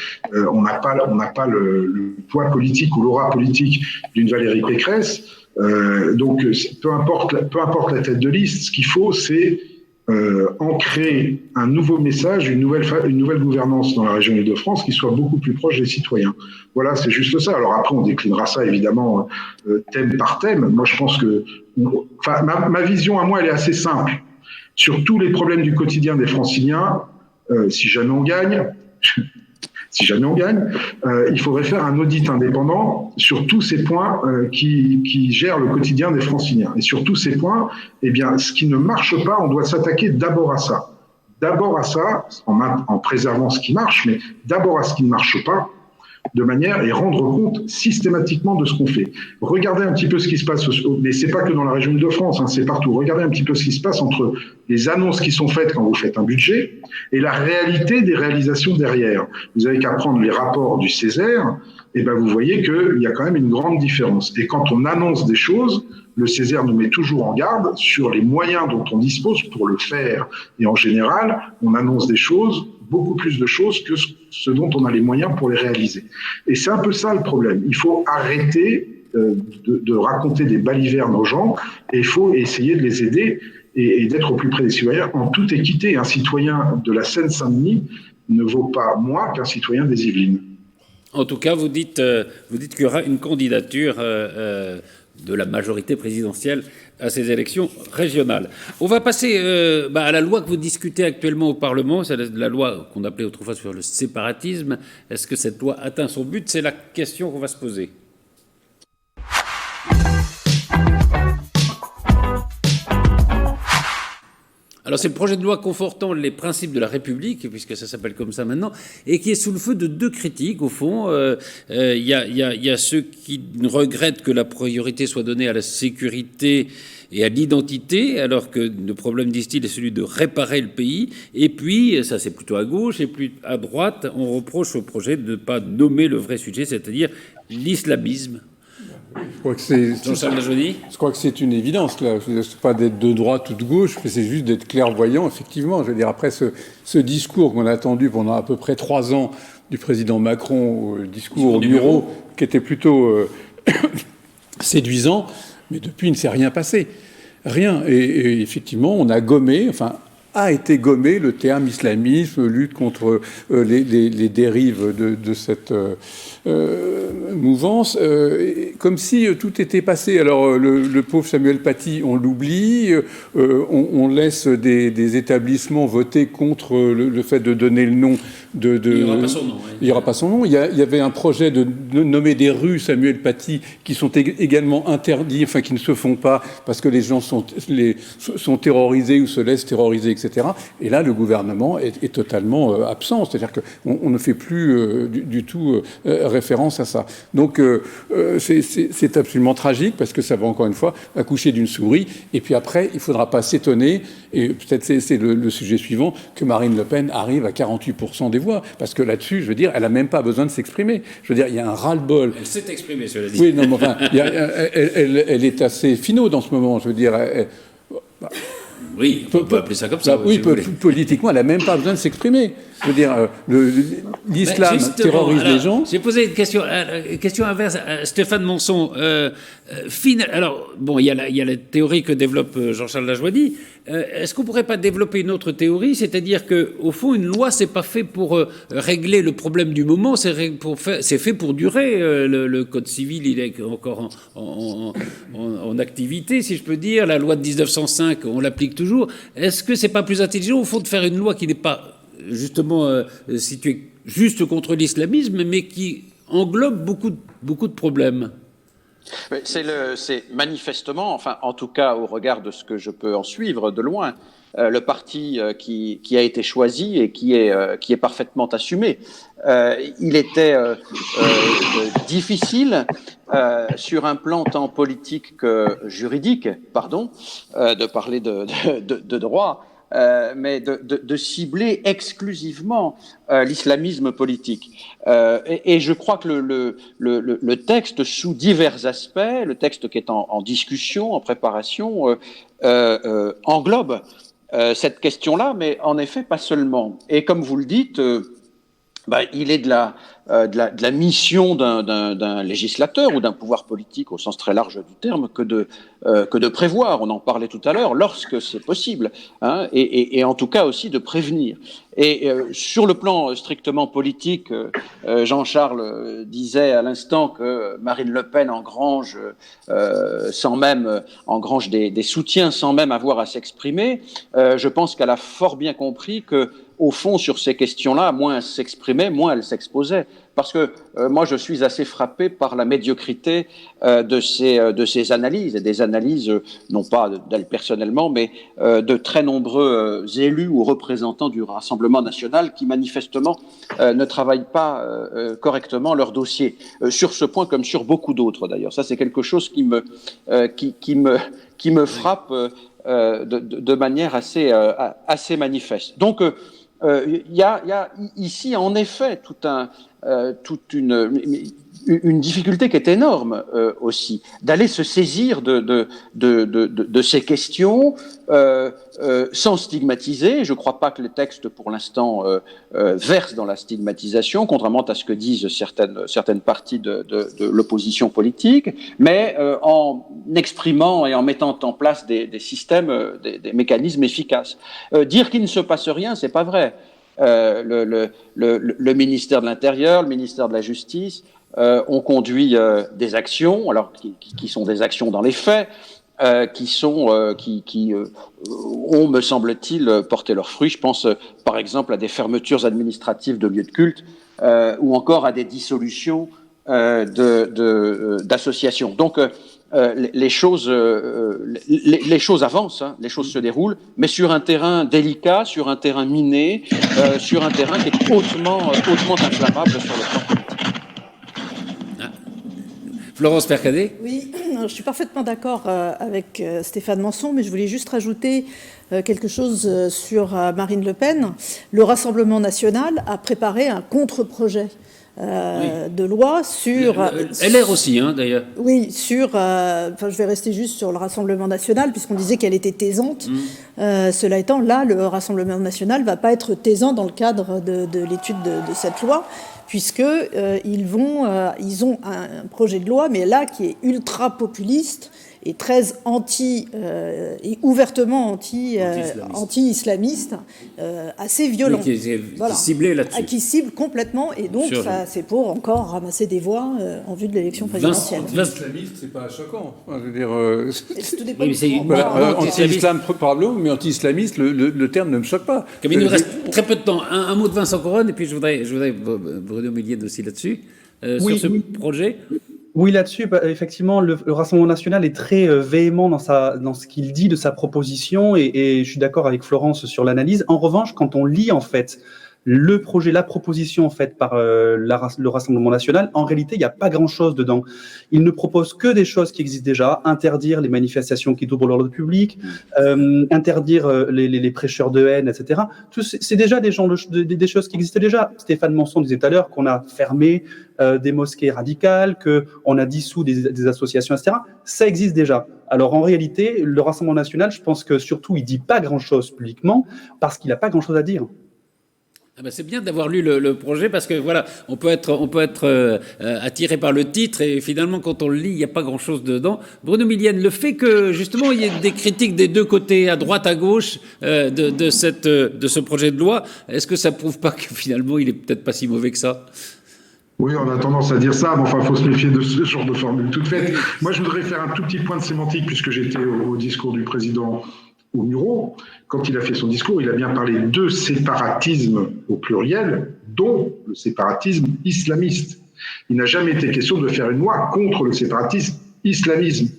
on n'a pas le poids politique ou l'aura politique d'une Valérie Pécresse, donc peu importe la tête de liste, ce qu'il faut c'est ancrer un nouveau message, une nouvelle gouvernance dans la région Île-de-France qui soit beaucoup plus proche des citoyens. Voilà, c'est juste ça. Alors après, on déclinera ça évidemment thème par thème. Moi, je pense que, ma vision à moi, elle est assez simple. Sur tous les problèmes du quotidien des Franciliens, si jamais on gagne, il faudrait faire un audit indépendant sur tous ces points qui gèrent le quotidien des Franciliens. Et sur tous ces points, eh bien, ce qui ne marche pas, on doit s'attaquer d'abord à ça. D'abord à ça, en préservant ce qui marche, mais d'abord à ce qui ne marche pas, de manière et rendre compte systématiquement de ce qu'on fait. Regardez un petit peu ce qui se passe, mais c'est pas que dans la région Île-de-France, c'est partout. Regardez un petit peu ce qui se passe entre les annonces qui sont faites quand vous faites un budget et la réalité des réalisations derrière. Vous avez qu'à prendre les rapports du Césaire, et ben vous voyez qu'il y a quand même une grande différence. Et quand on annonce des choses, le Césaire nous met toujours en garde sur les moyens dont on dispose pour le faire. Et en général, on annonce des choses, beaucoup plus de choses que ce dont on a les moyens pour les réaliser. Et c'est un peu ça le problème. Il faut arrêter de raconter des balivernes aux gens et il faut essayer de les aider et d'être au plus près des citoyens en toute équité. Un citoyen de la Seine-Saint-Denis ne vaut pas moins qu'un citoyen des Yvelines. En tout cas, vous dites qu'il y aura une candidature de la majorité présidentielle à ces élections régionales. On va passer à la loi que vous discutez actuellement au Parlement, c'est la loi qu'on appelait autrefois sur le séparatisme. Est-ce que cette loi atteint son but? C'est la question qu'on va se poser. Alors c'est le projet de loi confortant les principes de la République, puisque ça s'appelle comme ça maintenant, et qui est sous le feu de deux critiques, au fond. Il y a ceux qui regrettent que la priorité soit donnée à la sécurité et à l'identité, alors que le problème, disent-ils, est celui de réparer le pays. Et puis, ça c'est plutôt à gauche, et puis à droite, on reproche au projet de ne pas nommer le vrai sujet, c'est-à-dire l'islamisme. Je crois que c'est une évidence, là. C'est pas d'être de droite ou de gauche, mais c'est juste d'être clairvoyant, effectivement. Je veux dire, après ce discours qu'on a attendu pendant à peu près 3 ans du président Macron, le discours au bureau, qui était plutôt séduisant, mais depuis, il ne s'est rien passé. Rien. Et effectivement, on a gommé, enfin, a été gommé. Le terme islamisme, lutte contre les dérives de cette mouvance, comme si tout était passé. Alors le pauvre Samuel Paty, on l'oublie, on laisse des établissements voter contre le fait de donner le nom de... Il n'y aura pas son nom. Il n'y aura pas son nom. Il y avait un projet de nommer des rues Samuel Paty qui sont également interdits, enfin qui ne se font pas parce que les gens sont terrorisés ou se laissent terroriser, etc. Et là, le gouvernement est totalement absent. C'est-à-dire qu'on ne fait plus du tout référence à ça. Donc, c'est absolument tragique parce que ça va encore une fois accoucher d'une souris. Et puis après, il ne faudra pas s'étonner, et peut-être c'est le sujet suivant, que Marine Le Pen arrive à 48% des voix. Parce que là-dessus, je veux dire, elle n'a même pas besoin de s'exprimer. Je veux dire, il y a un ras-le-bol. Elle s'est exprimée, cela dit. Oui, non, mais enfin, elle est assez finaude en ce moment. Je veux dire... Oui, on peut appeler ça comme ça. Oui, si vous voulez. politiquement, elle n'a même pas besoin de s'exprimer. Je veux dire, l'islam terrorise les gens. J'ai posé une question inverse à Stéphane Monson. Alors, bon, il y a la théorie que développe Jean-Charles Lajoie-Dit. Est-ce qu'on ne pourrait pas développer une autre théorie, c'est-à-dire qu'au fond, une loi, c'est pas fait pour régler le problème du moment, c'est fait pour durer. Le Code civil, il est encore en activité, si je peux dire. La loi de 1905, on l'applique toujours. Est-ce que c'est pas plus intelligent, au fond, de faire une loi qui n'est pas justement située juste contre l'islamisme, mais qui englobe beaucoup de problèmes? C'est manifestement, enfin en tout cas au regard de ce que je peux en suivre de loin, le parti qui a été choisi et qui est parfaitement assumé. Il était difficile sur un plan tant politique que juridique, de parler de droit. Mais de cibler exclusivement l'islamisme politique. Et je crois que le texte, sous divers aspects, le texte qui est en discussion, en préparation, englobe cette question-là, mais en effet pas seulement. Et comme vous le dites, il est de la mission d'un législateur ou d'un pouvoir politique au sens très large du terme que de prévoir, on en parlait tout à l'heure, lorsque c'est possible, hein, et en tout cas aussi de prévenir. Et sur le plan strictement politique, Jean-Charles disait à l'instant que Marine Le Pen engrange des soutiens sans même avoir à s'exprimer. Je pense qu'elle a fort bien compris que, au fond, sur ces questions-là, moins elle s'exprimait, moins elle s'exposait. Parce que moi, je suis assez frappé par la médiocrité de ces analyses, et des analyses, non pas d'elle personnellement, mais de très nombreux élus ou représentants du Rassemblement national qui, manifestement, ne travaillent pas correctement leur dossier. Sur ce point, comme sur beaucoup d'autres, d'ailleurs. Ça, c'est quelque chose qui me frappe de manière assez manifeste. Donc, il y a ici, en effet, toute une difficulté qui est énorme aussi, d'aller se saisir de ces questions sans stigmatiser. Je ne crois pas que les textes, pour l'instant, versent dans la stigmatisation, contrairement à ce que disent certaines parties de l'opposition politique, mais en exprimant et en mettant en place des systèmes, des mécanismes efficaces. Dire qu'il ne se passe rien, c'est pas vrai. Le ministère de l'Intérieur, le ministère de la Justice ont conduit des actions, alors qui sont des actions dans les faits, qui ont, me semble-t-il, porté leurs fruits. Je pense par exemple à des fermetures administratives de lieux de culte ou encore à des dissolutions d'associations. Donc les choses avancent, hein, les choses se déroulent, mais sur un terrain délicat, sur un terrain miné, sur un terrain qui est hautement inflammable sur le plan politique. Florence Percadet. Oui, je suis parfaitement d'accord avec Stéphane Monson, mais je voulais juste rajouter quelque chose sur Marine Le Pen. Le Rassemblement national a préparé un contre-projet de loi sur... LR aussi, hein, d'ailleurs. Oui, je vais rester juste sur le Rassemblement national, puisqu'on disait qu'elle était taisante. Cela étant, là, le Rassemblement national ne va pas être taisant dans le cadre de l'étude de cette loi, puisqu'ils ont un projet de loi, mais là, qui est ultra populiste est très et ouvertement anti-islamiste, assez violent. Oui, qui ciblé là-dessus. Qui cible complètement, et donc c'est pour encore ramasser des voix en vue de l'élection présidentielle. Anti-islamiste, c'est pas choquant. Enfin, je veux dire, tout dépend anti-islam, probablement, mais anti-islamiste, le terme ne me choque pas. Comme il nous reste très peu de temps, un mot de Vincent Couronne, et puis je voudrais Bruno Millienne aussi là-dessus, sur ce projet. Oui, là-dessus, effectivement, le Rassemblement national est très véhément dans ce qu'il dit de sa proposition, et je suis d'accord avec Florence sur l'analyse. En revanche, quand on lit en fait le projet, la proposition faite par le Rassemblement national, en réalité, il n'y a pas grand-chose dedans. Il ne propose que des choses qui existent déjà, interdire les manifestations qui doublent l'ordre public, interdire les prêcheurs de haine, etc. C'est déjà des choses qui existent déjà. Stéphane Monson disait tout à l'heure qu'on a fermé des mosquées radicales, qu'on a dissous des associations, etc. Ça existe déjà. Alors en réalité, le Rassemblement national, je pense que surtout, il ne dit pas grand-chose publiquement parce qu'il n'a pas grand-chose à dire. Ah ben c'est bien d'avoir lu le projet, parce que voilà, on peut être attiré par le titre, et finalement quand on le lit, il n'y a pas grand-chose dedans. Bruno Millienne, le fait que justement il y ait des critiques des deux côtés, à droite, à gauche, de ce projet de loi, est-ce que ça prouve pas que finalement il est peut-être pas si mauvais que ça? Oui, on a tendance à dire ça, mais enfin, il faut se méfier de ce genre de formule toute faite. Moi, je voudrais faire un tout petit point de sémantique, puisque j'étais au discours du président au Muro. Quand il a fait son discours, il a bien parlé de séparatisme au pluriel, dont le séparatisme islamiste. Il n'a jamais été question de faire une loi contre le séparatisme islamiste.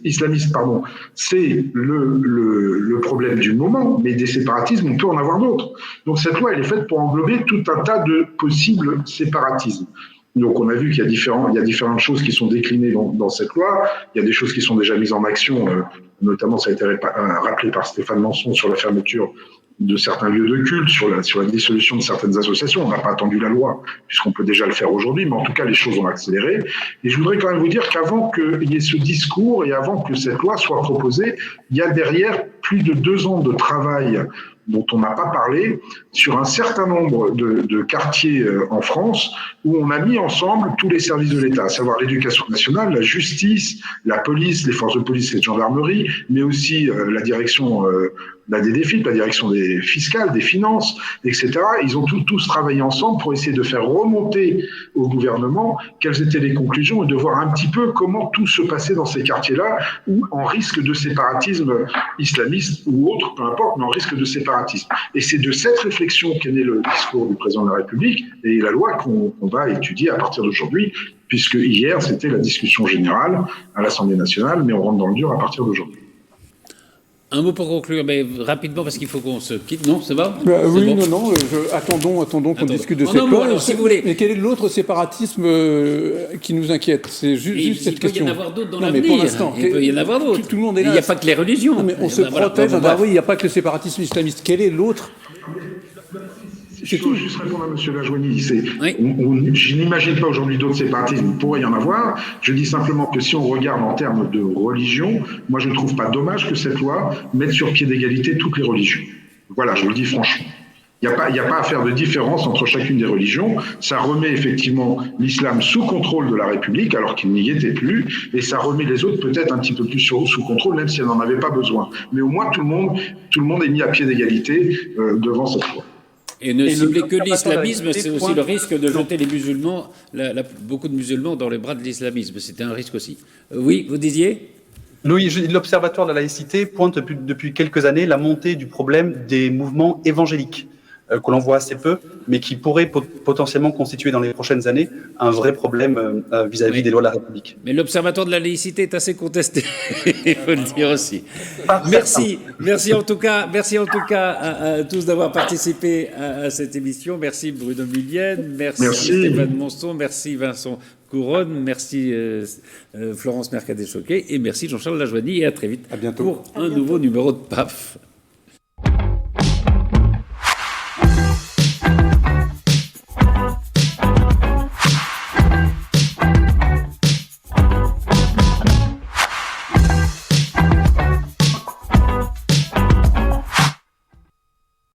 C'est le problème du moment, mais des séparatismes, on peut en avoir d'autres. Donc cette loi, elle est faite pour englober tout un tas de possibles séparatismes. Donc on a vu qu'il y a différentes choses qui sont déclinées dans cette loi. Il y a des choses qui sont déjà mises en action, notamment ça a été rappelé par Stéphane Monson sur la fermeture de certains lieux de culte, sur la dissolution de certaines associations. On n'a pas attendu la loi, puisqu'on peut déjà le faire aujourd'hui, mais en tout cas les choses ont accéléré. Et je voudrais quand même vous dire qu'avant qu'il y ait ce discours et avant que cette loi soit proposée, il y a derrière plus de 2 ans de travail dont on n'a pas parlé, sur un certain nombre de quartiers en France, où on a mis ensemble tous les services de l'État, à savoir l'éducation nationale, la justice, la police, les forces de police et de gendarmerie, mais aussi la direction des DDFIP, la direction des fiscales, des finances, etc. Ils ont tous travaillé ensemble pour essayer de faire remonter au gouvernement quelles étaient les conclusions et de voir un petit peu comment tout se passait dans ces quartiers-là, où en risque de séparatisme islamiste ou autre, peu importe, mais en risque de séparatisme. Et c'est de cette réflexion qu'est né le discours du président de la République et la loi qu'on va étudier à partir d'aujourd'hui, puisque hier, c'était la discussion générale à l'Assemblée nationale, mais on rentre dans le dur à partir d'aujourd'hui. Un mot pour conclure, mais rapidement, parce qu'il faut qu'on se quitte. Non, ça va? Oui, bon. non, attendons qu'on discute de cette loi. Alors, si vous voulez. Mais quel est l'autre séparatisme qui nous inquiète? C'est juste cette question. Il peut y en avoir d'autres dans l'avenir. l'avenir. Il peut y en avoir d'autres. Tout le monde est là. Il n'y a pas que les religions. Non, mais on se protège. Oui, il n'y a pas que le séparatisme islamiste. Quel est l'autre? Je peux juste répondre à M. Lajoigny. Je n'imagine pas aujourd'hui d'autres séparatismes. Il pourrait y en avoir. Je dis simplement que si on regarde en termes de religion, moi je ne trouve pas dommage que cette loi mette sur pied d'égalité toutes les religions. Voilà, je vous le dis franchement. Il n'y a pas à faire de différence entre chacune des religions. Ça remet effectivement l'islam sous contrôle de la République, alors qu'il n'y était plus, et ça remet les autres peut-être un petit peu plus sous contrôle, même si elle n'en avait pas besoin. Mais au moins tout le monde est mis à pied d'égalité devant cette loi. Et ne cibler que l'islamisme, c'est aussi le risque de jeter les musulmans, beaucoup de musulmans dans les bras de l'islamisme. C'était un risque aussi. Oui, vous disiez ? Louis, l'Observatoire de la laïcité pointe depuis quelques années la montée du problème des mouvements évangéliques, que l'on voit assez peu, mais qui pourraient potentiellement constituer dans les prochaines années un vrai problème vis-à-vis des lois de la République. Mais l'Observatoire de la laïcité est assez contesté, il faut le dire aussi. Merci en tout cas à tous d'avoir participé à cette émission. Merci Bruno Millienne, merci Stéphane Monson, merci Vincent Couronne, merci Florence Mercadet-Choquet et merci Jean-Charles Lajoigny, et à très vite pour un nouveau numéro de PAF.